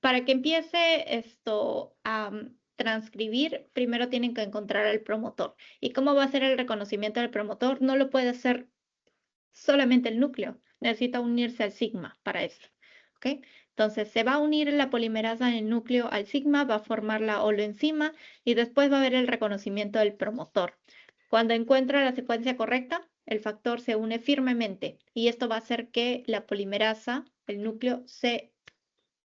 Para que empiece esto a transcribir, primero tienen que encontrar al promotor. ¿Y cómo va a ser el reconocimiento del promotor? No lo puede hacer solamente el núcleo, necesita unirse al sigma para esto. ¿Ok? Entonces se va a unir la polimerasa en el núcleo al sigma, va a formar la holoenzima y después va a haber el reconocimiento del promotor. Cuando encuentra la secuencia correcta, el factor se une firmemente y esto va a hacer que la polimerasa, el núcleo, se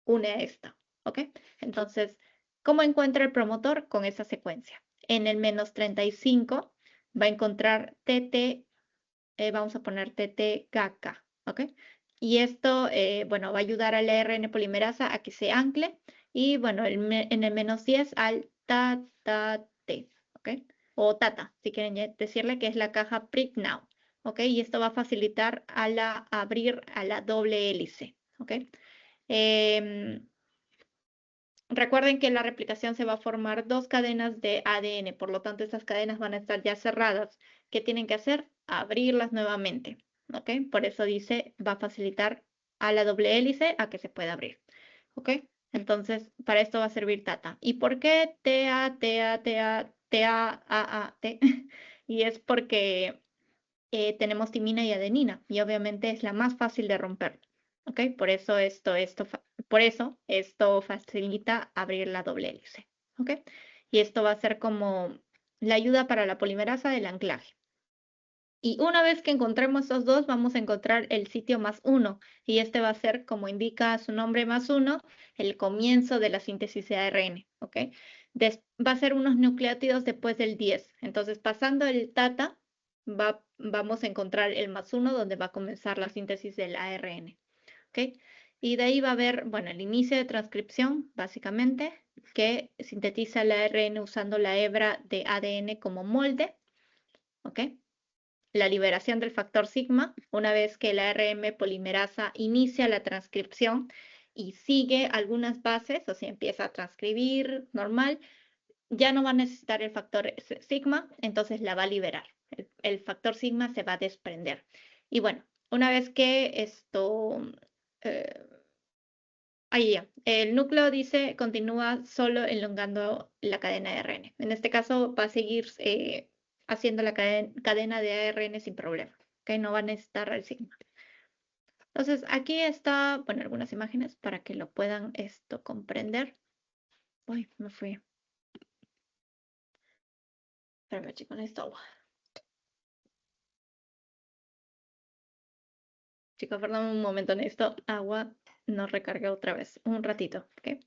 une a esta. ¿Ok? Entonces, ¿cómo encuentra el promotor? Con esa secuencia. En el -35 va a encontrar TT, vamos a poner TT-GACA. ¿Ok? Y esto, bueno, va a ayudar al ARN polimerasa a que se ancle y, bueno, en el -10 al TAT-T. ¿Ok? O TATA, si quieren decirle que es la caja PRIT-NOW, ¿ok? Y esto va a facilitar abrir a la doble hélice, ¿ok? Recuerden que la replicación se va a formar dos cadenas de ADN, por lo tanto estas cadenas van a estar ya cerradas. ¿Qué tienen que hacer? Abrirlas nuevamente, ¿ok? Por eso dice, va a facilitar a la doble hélice a que se pueda abrir, ¿ok? Entonces, para esto va a servir TATA. ¿Y por qué TAAT? Y es porque tenemos timina y adenina, y obviamente es la más fácil de romper, ¿ok? Por eso esto facilita abrir la doble hélice, ¿ok? Y esto va a ser como la ayuda para la polimerasa del anclaje. Y una vez que encontremos esos dos, vamos a encontrar el sitio +1. Y este va a ser, como indica su nombre +1, el comienzo de la síntesis de ARN. ¿Ok? Va a ser unos nucleótidos después del 10. Entonces, pasando el TATA, vamos a encontrar el +1, donde va a comenzar la síntesis del ARN. ¿Ok? Y de ahí va a haber, bueno, el inicio de transcripción, básicamente, que sintetiza el ARN usando la hebra de ADN como molde. ¿Ok? La liberación del factor sigma, una vez que la ARN polimerasa inicia la transcripción y sigue algunas bases, o sea, empieza a transcribir normal, ya no va a necesitar el factor sigma, entonces la va a liberar. El factor sigma se va a desprender. Y bueno, una vez que esto... ahí ya. El núcleo dice continúa solo elongando la cadena de ARN. En este caso va a seguir haciendo la cadena de ARN sin problema. ¿Ok? No va a necesitar el sigma. Entonces aquí está, bueno, algunas imágenes para que lo puedan comprender. Uy, me fui. Espérame, chicos, necesito agua. Chicos, perdón un momento, necesito agua. No recargué otra vez. Un ratito, ¿ok?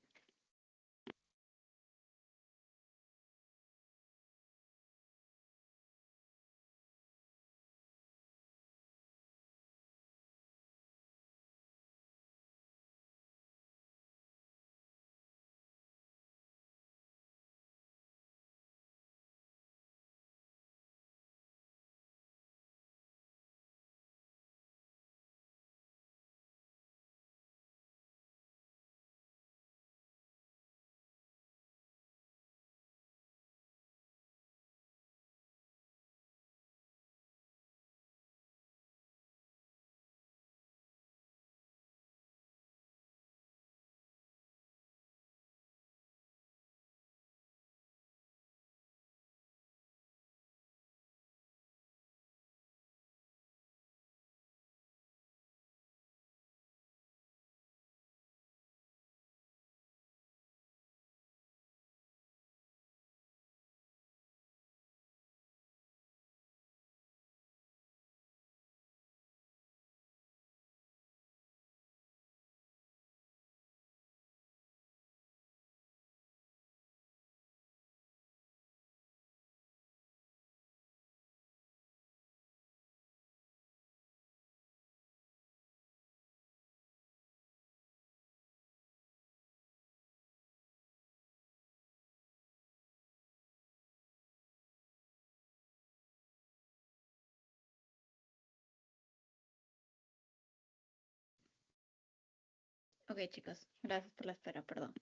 Ok, chicos, gracias por la espera, perdón.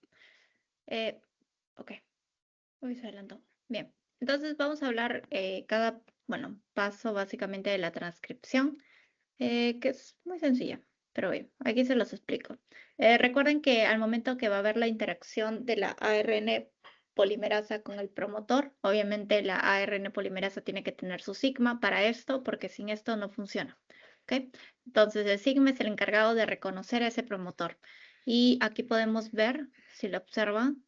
Ok, uy, se adelantó. Bien, entonces vamos a hablar cada, bueno, paso básicamente de la transcripción, que es muy sencilla, pero bien, aquí se los explico. Recuerden que al momento que va a haber la interacción de la ARN polimerasa con el promotor, obviamente la ARN polimerasa tiene que tener su sigma para esto, porque sin esto no funciona. ¿Okay? Entonces el sigma es el encargado de reconocer a ese promotor. Y aquí podemos ver, si lo observan,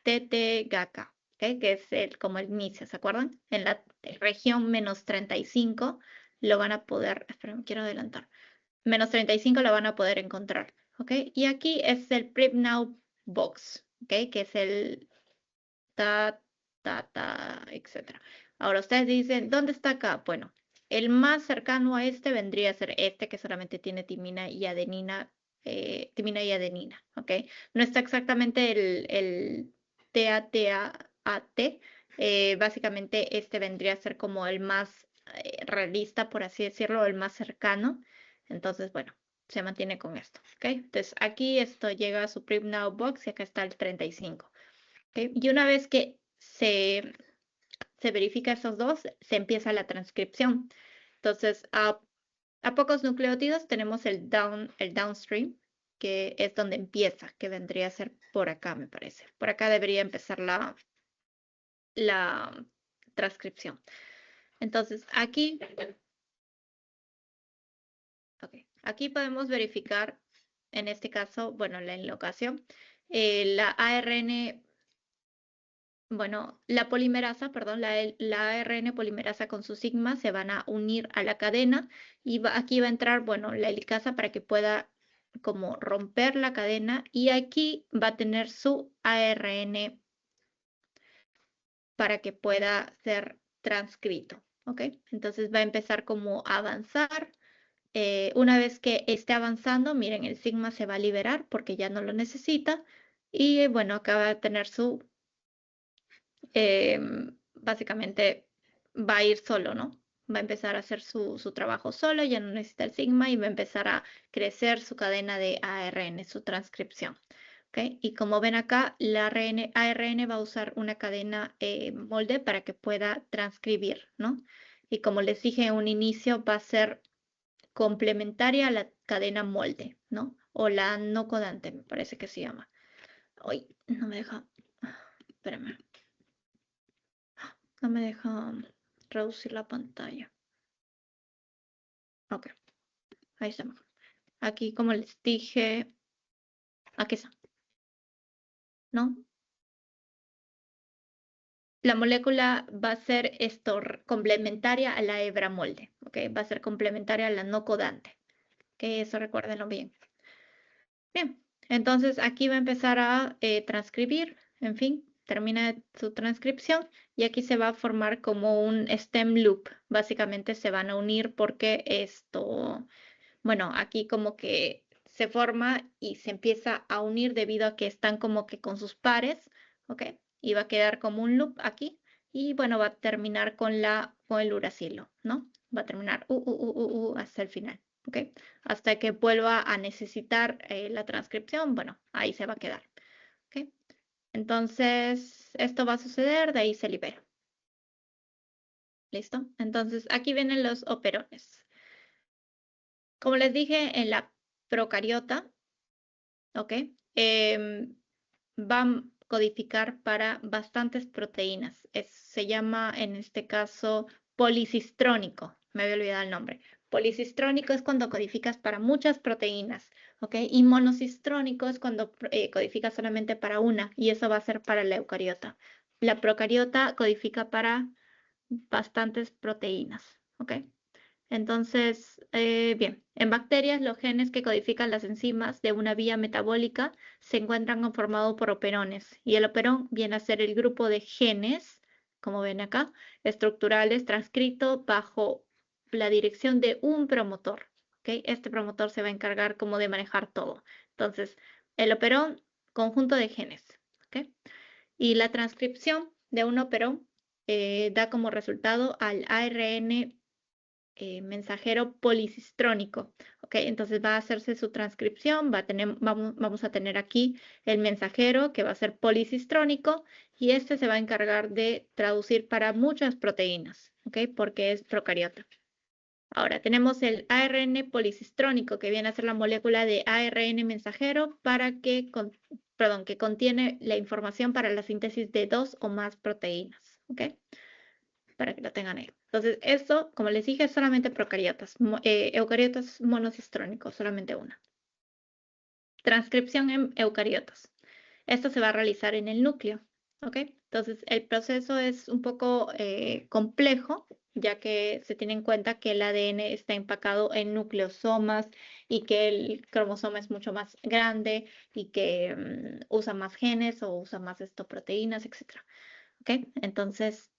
TT-GACA, ¿okay? Que es como el inicio, ¿se acuerdan? En la región menos 35 lo van a poder, esperen, quiero adelantar, menos 35 lo van a poder encontrar, ¿ok? Y aquí es el PrintNow box, ¿ok? Que es el etc. Ahora ustedes dicen, ¿dónde está acá? Bueno, el más cercano a este vendría a ser este que solamente tiene timina y adenina, ¿ok? No está exactamente el TAT, básicamente este vendría a ser como el más realista, por así decirlo, el más cercano. Entonces, bueno, se mantiene con esto, ¿ok? Entonces aquí esto llega a su PrintNow box y acá está el 35. ¿Okay? Y una vez que se verifica esos dos, se empieza la transcripción. Entonces, a pocos nucleótidos tenemos el downstream, que es donde empieza, que vendría a ser por acá, me parece. Por acá debería empezar la transcripción. Entonces, aquí podemos verificar, en este caso, bueno, la enlocación, la ARN. Bueno, la polimerasa, perdón, la ARN polimerasa con su sigma se van a unir a la cadena y aquí va a entrar, bueno, la helicasa para que pueda como romper la cadena y aquí va a tener su ARN para que pueda ser transcrito, ¿ok? Entonces va a empezar como a avanzar. Una vez que esté avanzando, miren, el sigma se va a liberar porque ya no lo necesita y bueno, acá va a tener su básicamente va a ir solo, ¿no? Va a empezar a hacer su trabajo solo, ya no necesita el sigma y va a empezar a crecer su cadena de ARN, su transcripción. ¿Okay? Y como ven acá, la ARN va a usar una cadena molde para que pueda transcribir, ¿no? Y como les dije en un inicio, va a ser complementaria a la cadena molde, ¿no? O la no codante, me parece que se llama. Uy, no me deja. Espérame. No me deja reducir la pantalla. Ok, ahí está mejor. Aquí, como les dije, aquí está, ¿no? La molécula va a ser esto complementaria a la hebra molde, ¿ok? Va a ser complementaria a la no codante, que eso recuérdenlo bien. Bien, entonces aquí va a empezar a transcribir, en fin, termina su transcripción y aquí se va a formar como un stem loop. Básicamente se van a unir porque esto, bueno, aquí como que se forma y se empieza a unir debido a que están como que con sus pares, ¿ok? Y va a quedar como un loop aquí y bueno, va a terminar con el uracilo, ¿no? Va a terminar hasta el final. ¿Ok? Hasta que vuelva a necesitar la transcripción, bueno, ahí se va a quedar. ¿Ok? Entonces, esto va a suceder, de ahí se libera. ¿Listo? Entonces, aquí vienen los operones. Como les dije, en la procariota, ¿ok? Va a codificar para bastantes proteínas. Se llama, en este caso, policistrónico. Me había olvidado el nombre. Policistrónico es cuando codificas para muchas proteínas, ¿ok? Y monocistrónico es cuando codificas solamente para una, y eso va a ser para la eucariota. La procariota codifica para bastantes proteínas, ¿ok? Entonces, bien, en bacterias los genes que codifican las enzimas de una vía metabólica se encuentran conformados por operones y el operón viene a ser el grupo de genes, como ven acá, estructurales transcrito bajo la dirección de un promotor. ¿Okay? Este promotor se va a encargar como de manejar todo. Entonces, el operón, conjunto de genes. ¿Okay? Y la transcripción de un operón da como resultado al ARN mensajero policistrónico. ¿Ok? Entonces va a hacerse su transcripción, vamos a tener aquí el mensajero que va a ser policistrónico y este se va a encargar de traducir para muchas proteínas, ¿ok? Porque es procariota. Ahora tenemos el ARN policistrónico que viene a ser la molécula de ARN mensajero que contiene la información para la síntesis de 2 o más proteínas, ¿ok? Para que lo tengan ahí. Entonces, esto, como les dije, es solamente procariotas. Eucariotas monocistrónicos, solamente una. Transcripción en eucariotas. Esto se va a realizar en el núcleo, ¿ok? Entonces, el proceso es un poco complejo, ya que se tiene en cuenta que el ADN está empacado en nucleosomas y que el cromosoma es mucho más grande y que usa más genes o usa más proteínas, etc. ¿Ok? Entonces,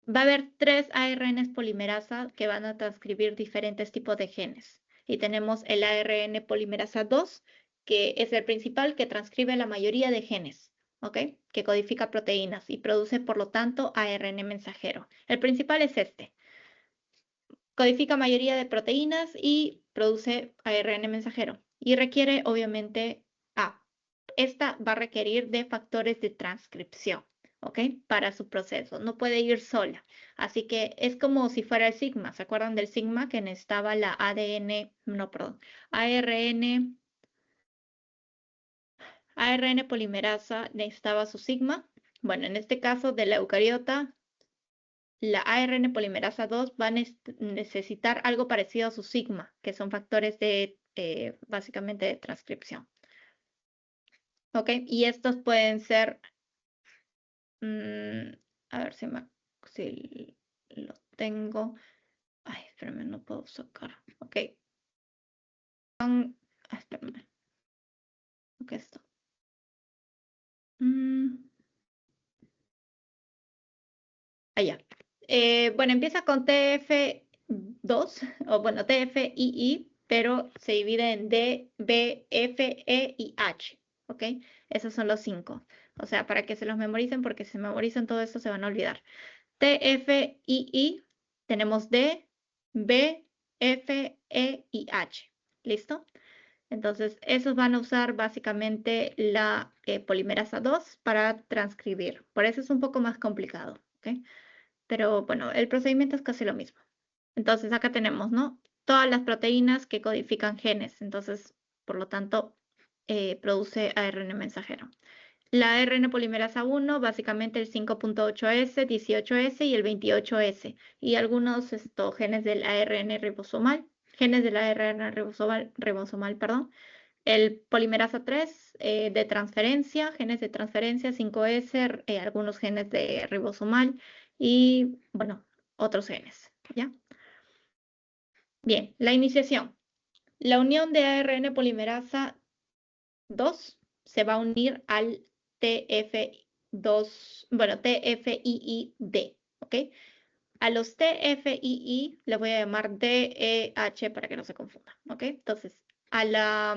va a haber 3 ARNs polimerasa que van a transcribir diferentes tipos de genes. Y tenemos el ARN polimerasa 2, que es el principal que transcribe la mayoría de genes, ¿ok? Que codifica proteínas y produce, por lo tanto, ARN mensajero. El principal es este. Codifica mayoría de proteínas y produce ARN mensajero. Y requiere, obviamente, esta va a requerir de factores de transcripción, ¿ok? Para su proceso. No puede ir sola. Así que es como si fuera el sigma. ¿Se acuerdan del sigma que necesitaba la ARN polimerasa necesitaba su sigma? Bueno, en este caso de la eucariota, la ARN polimerasa 2 va a necesitar algo parecido a su sigma, que son factores de, básicamente, de transcripción. ¿Ok? Y estos pueden ser, a ver si lo tengo. Ay, espérame, no puedo sacar. Ok. Espérame. Ok, esto. Allá. Bueno, empieza con TF2, o bueno, TFII, pero se divide en D, B, F, E y H. ¿Ok? Esos son los 5. O sea, para que se los memoricen, porque si se memorizan todo esto se van a olvidar. TFII, tenemos D, B, F, E y H. ¿Listo? Entonces, esos van a usar básicamente la polimerasa 2 para transcribir. Por eso es un poco más complicado. ¿Ok? Pero bueno, el procedimiento es casi lo mismo. Entonces, acá tenemos, ¿no? Todas las proteínas que codifican genes. Entonces, por lo tanto, produce ARN mensajero. La ARN polimerasa 1, básicamente el 5.8S, 18S y el 28S. Y algunos genes del ARN ribosomal. Genes del ARN ribosomal, perdón. El polimerasa 3 de transferencia, genes de transferencia 5S, algunos genes de ribosomal y, bueno, otros genes, ¿ya? Bien, la iniciación. La unión de ARN polimerasa 2 se va a unir al TFIID, ¿ok? A los TFII le voy a llamar DEH para que no se confunda, ¿ok? Entonces, a la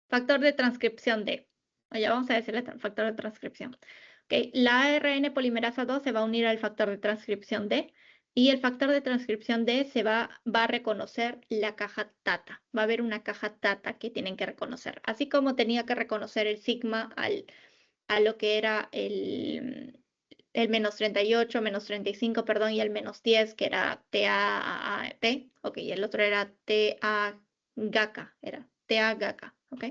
factor de transcripción D. Ya vamos a decirle factor de transcripción. Okay. La ARN polimerasa 2 se va a unir al factor de transcripción D y el factor de transcripción D va a reconocer la caja TATA. Va a haber una caja TATA que tienen que reconocer. Así como tenía que reconocer el sigma a lo que era el menos 38, menos 35, perdón, y el menos 10, que era TAAP. Ok, y el otro era TAGACA, ok.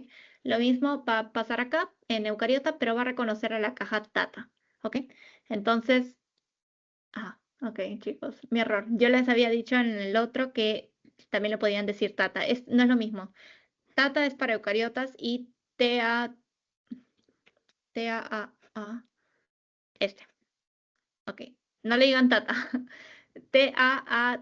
Lo mismo va a pasar acá en eucariota, pero va a reconocer a la caja TATA, ok. Entonces, ok, chicos, mi error. Yo les había dicho en el otro que también le podían decir TATA. No es lo mismo. TATA es para eucariotas y TAA, ok. No le digan TATA. TAAT,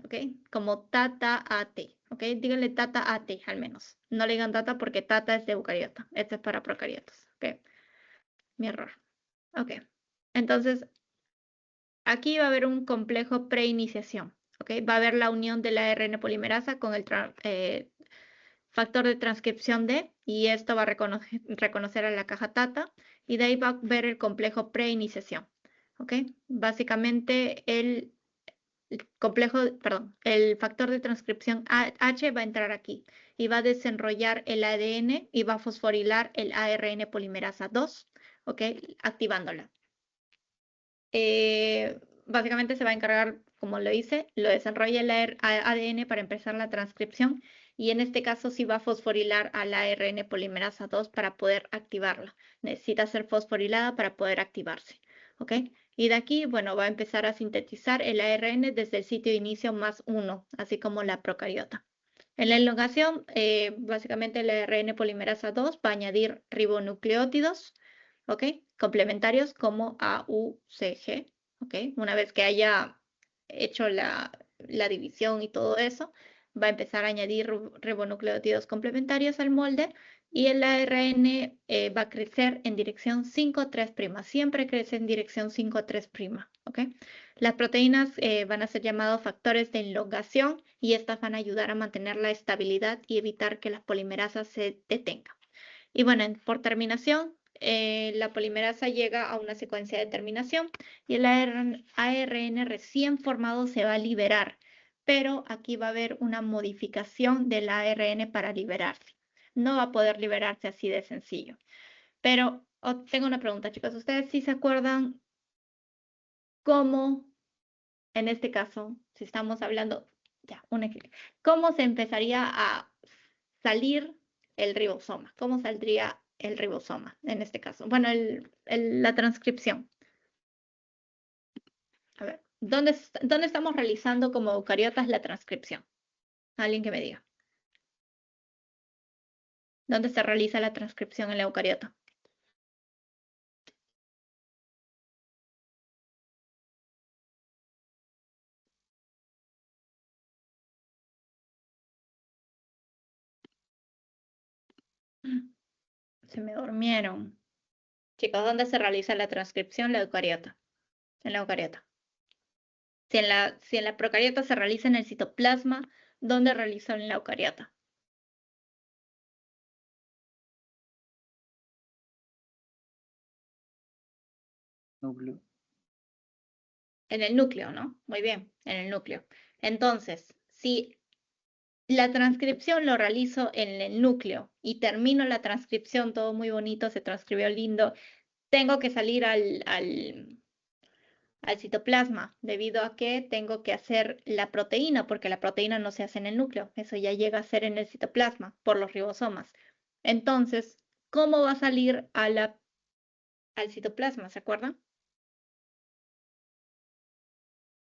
ok. Como TATA-AT, ok. Díganle TATA-AT al menos. No le digan TATA porque TATA es de eucariota. Este es para procariotas, ok. Mi error. Ok. Entonces, aquí va a haber un complejo preiniciación, ok. Va a haber la unión de la ARN polimerasa con el factor de transcripción D y esto va a reconocer a la caja TATA y de ahí va a ver el complejo preiniciación. ¿Ok? Básicamente el factor de transcripción H va a entrar aquí y va a desenrollar el ADN y va a fosforilar el ARN polimerasa 2, ¿ok? Activándola. Básicamente se va a encargar, como lo hice, lo desenrolla el ADN para empezar la transcripción y en este caso sí va a fosforilar al ARN polimerasa 2 para poder activarla. Necesita ser fosforilada para poder activarse, ¿ok? Y de aquí, bueno, va a empezar a sintetizar el ARN desde el sitio de inicio +1, así como la procariota. En la elongación, básicamente el ARN polimerasa 2 va a añadir ribonucleótidos, ¿ok? Complementarios como AUCG, ¿ok? Una vez que haya hecho la división y todo eso, va a empezar a añadir ribonucleótidos complementarios al molde y el ARN va a crecer en dirección 5'3', siempre crece en dirección 5'3', ¿ok? Las proteínas van a ser llamados factores de elongación y estas van a ayudar a mantener la estabilidad y evitar que las polimerasas se detengan. Y bueno, por terminación, la polimerasa llega a una secuencia de terminación y el ARN recién formado se va a liberar, pero aquí va a haber una modificación del ARN para liberarse. No va a poder liberarse así de sencillo. Pero tengo una pregunta, chicos. ¿Ustedes sí se acuerdan cómo, en este caso, si estamos hablando, ya, cómo se empezaría a salir el ribosoma? ¿Cómo saldría el ribosoma en este caso? Bueno, la transcripción. A ver, ¿dónde estamos realizando como eucariotas la transcripción? Alguien que me diga. ¿Dónde se realiza la transcripción en la eucariota? Se me durmieron. Chicos, ¿dónde se realiza la transcripción en la eucariota? En la eucariota. Si en la procariota se realiza en el citoplasma, ¿dónde realiza en la eucariota? Núcleo. En el núcleo, ¿no? Muy bien, en el núcleo. Entonces, si la transcripción lo realizo en el núcleo y termino la transcripción, todo muy bonito, se transcribió lindo, tengo que salir al citoplasma, debido a que tengo que hacer la proteína, porque la proteína no se hace en el núcleo, eso ya llega a ser en el citoplasma por los ribosomas. Entonces, ¿cómo va a salir al citoplasma? ¿Se acuerdan?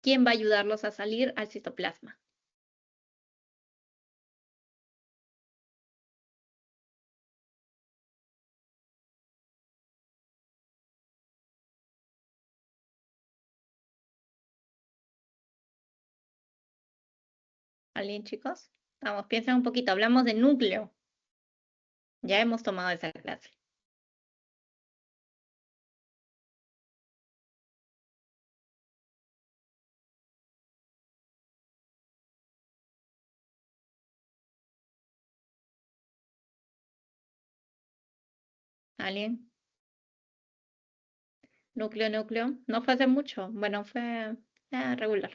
¿Quién va a ayudarlos a salir al citoplasma? ¿Alguien, chicos? Vamos, piensen un poquito, hablamos de núcleo. Ya hemos tomado esa clase. ¿Alguien? Núcleo. No fue hace mucho. Bueno, fue regular.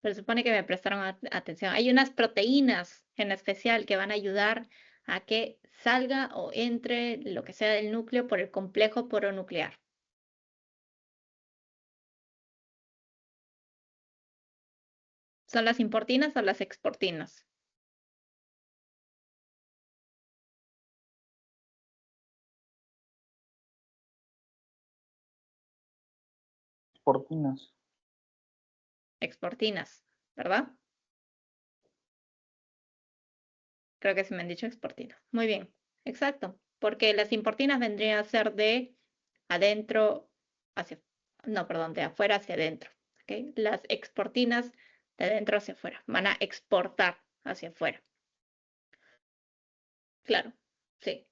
Pero supone que me prestaron atención. Hay unas proteínas en especial que van a ayudar a que salga o entre lo que sea del núcleo por el complejo poronuclear. ¿Son las importinas o las exportinas? Portinas. Exportinas, ¿verdad? Creo que se me han dicho exportinas. Muy bien, exacto. Porque las importinas vendrían a ser de adentro hacia, no, perdón, de afuera hacia adentro. ¿Okay? Las exportinas de adentro hacia afuera. Van a exportar hacia afuera. Claro, sí,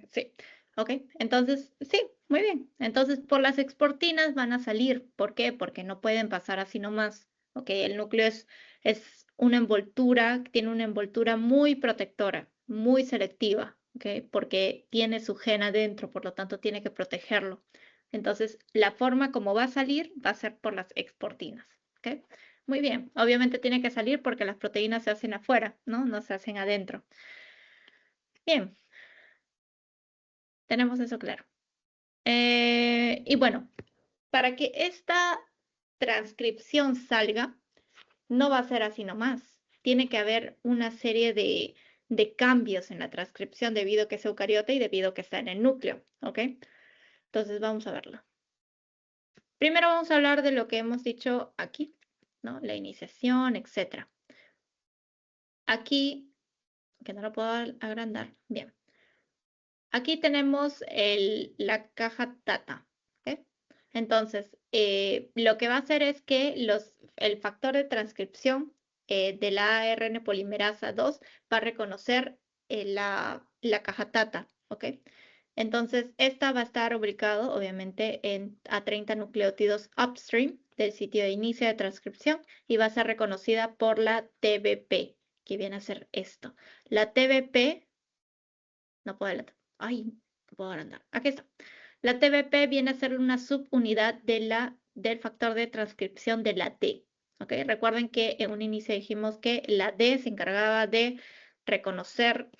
sí. Ok, entonces, sí, muy bien. Entonces, por las exportinas van a salir. ¿Por qué? Porque no pueden pasar así nomás. Ok, el núcleo es una envoltura, tiene una envoltura muy protectora, muy selectiva, ok, porque tiene su gen adentro, por lo tanto tiene que protegerlo. Entonces, la forma como va a salir va a ser por las exportinas. ¿Ok? Muy bien. Obviamente tiene que salir porque las proteínas se hacen afuera, ¿no? No se hacen adentro. Bien. Tenemos eso claro. Y bueno, para que esta transcripción salga, no va a ser así nomás. Tiene que haber una serie de cambios en la transcripción debido a que es eucariote y debido a que está en el núcleo, ¿ok? Entonces vamos a verlo. Primero vamos a hablar de lo que hemos dicho aquí, ¿no? La iniciación, etc. Aquí, que no lo puedo agrandar, bien. Aquí tenemos la caja data, ¿ok? Entonces, lo que va a hacer es que el factor de transcripción de la ARN polimerasa 2 va a reconocer la caja data, ¿ok? Entonces, esta va a estar ubicado, obviamente, a 30 nucleótidos upstream del sitio de inicio de transcripción y va a ser reconocida por la TBP, que viene a ser esto. La TBP, no puedo adelantar. Ay, no puedo agrandar. Aquí está. La TBP viene a ser una subunidad del factor de transcripción de la D. ¿Ok? Recuerden que en un inicio dijimos que la D se encargaba de reconocer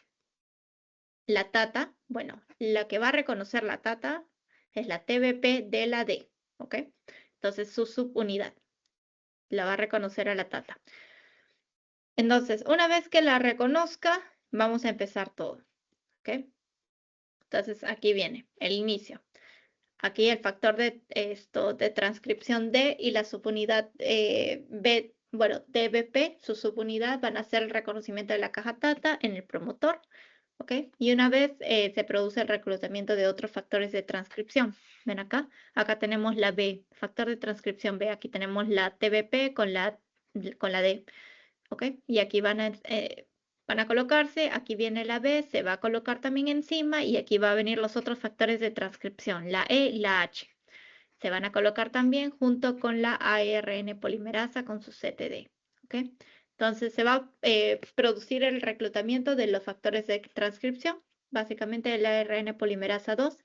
la tata. Bueno, la que va a reconocer la tata es la TBP de la D. ¿Ok? Entonces su subunidad la va a reconocer a la tata. Entonces, una vez que la reconozca, vamos a empezar todo. ¿Ok? Entonces, aquí viene el inicio. Aquí el factor de transcripción D y la subunidad B, bueno, DBP, su subunidad, van a hacer el reconocimiento de la caja tata en el promotor, ¿ok? Y una vez se produce el reclutamiento de otros factores de transcripción. Ven acá, acá tenemos la B, factor de transcripción B, aquí tenemos la TBP con la D, ¿ok? Y aquí van a colocarse, aquí viene la B, se va a colocar también encima y aquí va a venir los otros factores de transcripción, la E y la H. Se van a colocar también junto con la ARN polimerasa con su CTD, ¿ok? Entonces se va a producir el reclutamiento de los factores de transcripción, básicamente el ARN polimerasa 2,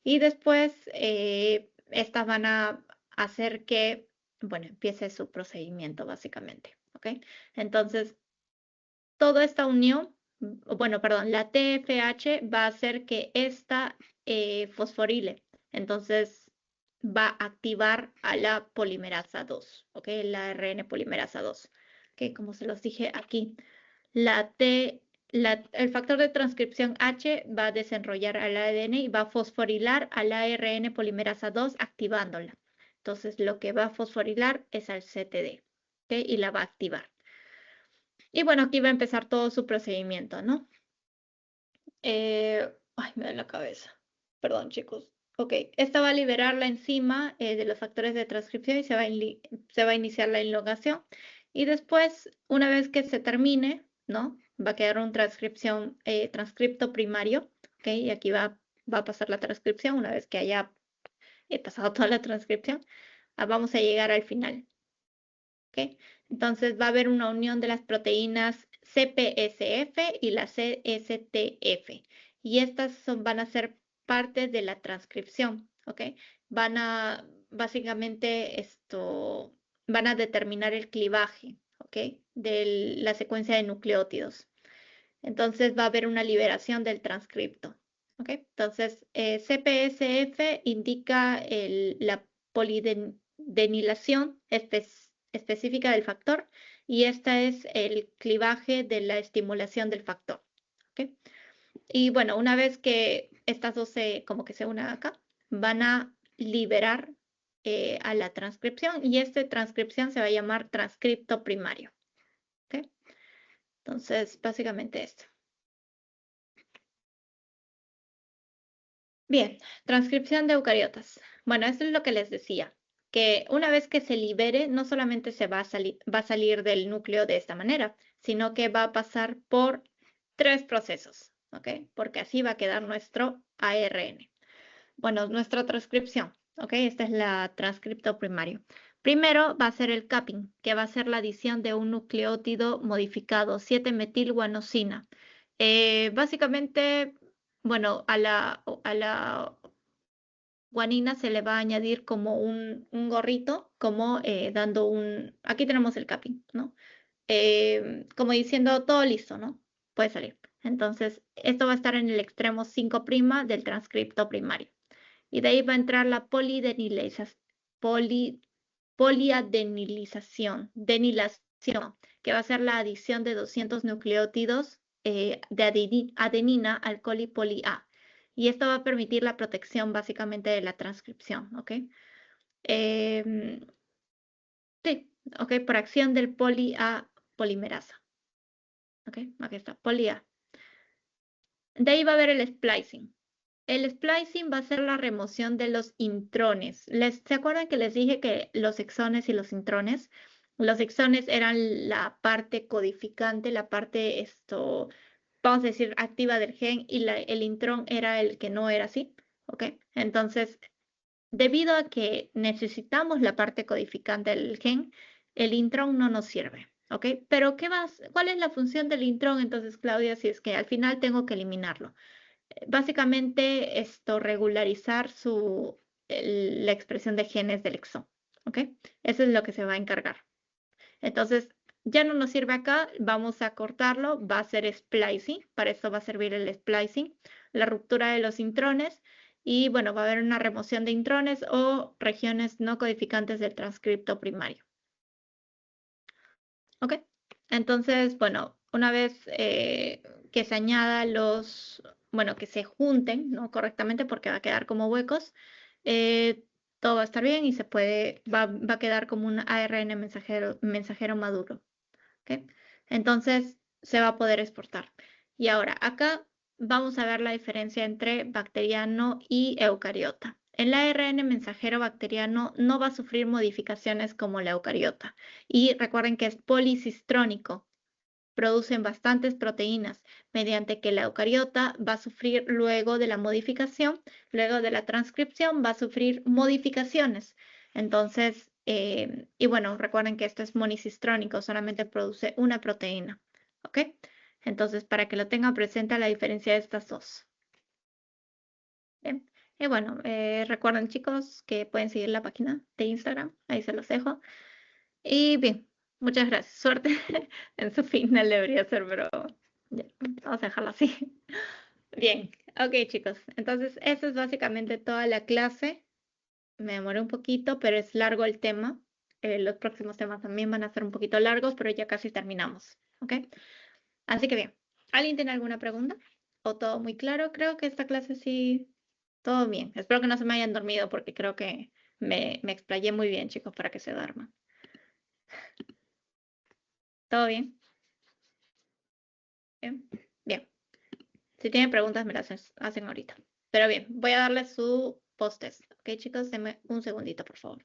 y después estas van a hacer que, bueno, empiece su procedimiento básicamente, ¿ok? Entonces, toda esta unión, bueno, perdón, la TFH va a hacer que esta fosforile. Entonces, va a activar a la polimerasa 2, ¿ok? La ARN polimerasa 2, que como se los dije aquí, el factor de transcripción H va a desenrollar al ADN y va a fosforilar a la ARN polimerasa 2 activándola. Entonces, lo que va a fosforilar es al CTD, ¿ok? Y la va a activar. Y bueno, aquí va a empezar todo su procedimiento, ¿no? Ay, me da la cabeza. Perdón, chicos. Ok, esta va a liberar la enzima de los factores de transcripción y se va a iniciar la elongación. Y después, una vez que se termine, ¿no? Va a quedar un transcripto primario, ¿ok? Y aquí va a pasar la transcripción una vez que haya pasado toda la transcripción. Vamos a llegar al final, ¿ok? Entonces va a haber una unión de las proteínas CPSF y la CSTF. Y estas van a ser parte de la transcripción, ¿ok? Básicamente van a determinar el clivaje, ¿ok? De la secuencia de nucleótidos. Entonces va a haber una liberación del transcripto, ¿ok? Entonces CPSF indica la polidenilación específica del factor y esta es el clivaje de la estimulación del factor, ¿ok? Y bueno, una vez que estas dos como que se unan acá, van a liberar a la transcripción y esta transcripción se va a llamar transcripto primario, ¿ok? Entonces, básicamente esto. Bien, transcripción de eucariotas. Bueno, eso es lo que les decía, que una vez que se libere, no solamente va a salir del núcleo de esta manera, sino que va a pasar por 3 procesos, ¿ok? Porque así va a quedar nuestro ARN. Bueno, nuestra transcripción, ¿ok? Esta es la transcripto primario. Primero va a ser el capping, que va a ser la adición de un nucleótido modificado, 7-metilguanosina. Básicamente, bueno, a la guanina se le va a añadir como un gorrito, como dando un... Aquí tenemos el capping, ¿no? Como diciendo todo listo, ¿no? Puede salir. Entonces, esto va a estar en el extremo 5' del transcripto primario. Y de ahí va a entrar la poliadenilización, que va a ser la adición de 200 nucleótidos de adenina al coli poli A. Y esto va a permitir la protección básicamente de la transcripción, ¿ok? Sí, ok, por acción del poli A polimerasa. Ok, aquí está, poli A. De ahí va a haber el splicing. El splicing va a ser la remoción de los intrones. ¿Se acuerdan que les dije que los exones y los intrones? Los exones eran la parte codificante, la parte, vamos a decir, activa del gen, y el intrón era el que no era así, ¿ok? Entonces, debido a que necesitamos la parte codificante del gen, el intrón no nos sirve, ¿ok? Pero ¿cuál es la función del intrón entonces, Claudia, si es que al final tengo que eliminarlo? Básicamente regularizar la expresión de genes del exón, ¿ok? Eso es lo que se va a encargar. Entonces, ya no nos sirve acá, vamos a cortarlo, va a ser splicing, para eso va a servir el splicing, la ruptura de los intrones, y bueno, va a haber una remoción de intrones o regiones no codificantes del transcripto primario. ¿Ok? Entonces, bueno, una vez que se añada que se junten, ¿no? Correctamente, porque va a quedar como huecos, todo va a estar bien y va a quedar como un ARN mensajero maduro. ¿Ok? Entonces, se va a poder exportar. Y ahora, acá vamos a ver la diferencia entre bacteriano y eucariota. El ARN mensajero bacteriano no va a sufrir modificaciones como la eucariota. Y recuerden que es policistrónico. Producen bastantes proteínas, mediante que la eucariota va a sufrir luego de la modificación, luego de la transcripción, va a sufrir modificaciones. Entonces, y bueno, recuerden que esto es monicistrónico, solamente produce una proteína. ¿Ok? Entonces, para que lo tengan presente la diferencia de estas dos. Bien. Y bueno, recuerden chicos que pueden seguir la página de Instagram, ahí se los dejo. Y bien, muchas gracias. Suerte en su final debería ser, pero ya, vamos a dejarlo así. Bien, ok chicos, entonces esa es básicamente toda la clase. Me demoré un poquito, pero es largo el tema. Los próximos temas también van a ser un poquito largos, pero ya casi terminamos, ¿ok? Así que bien, ¿alguien tiene alguna pregunta? ¿O todo muy claro? Creo que esta clase sí, todo bien. Espero que no se me hayan dormido porque creo que me explayé muy bien, chicos, para que se duerman. ¿Todo bien? Bien. Bien. Si tienen preguntas, me las hacen ahorita. Pero bien, voy a darles su post-test. Ok, chicos, denme un segundito, por favor.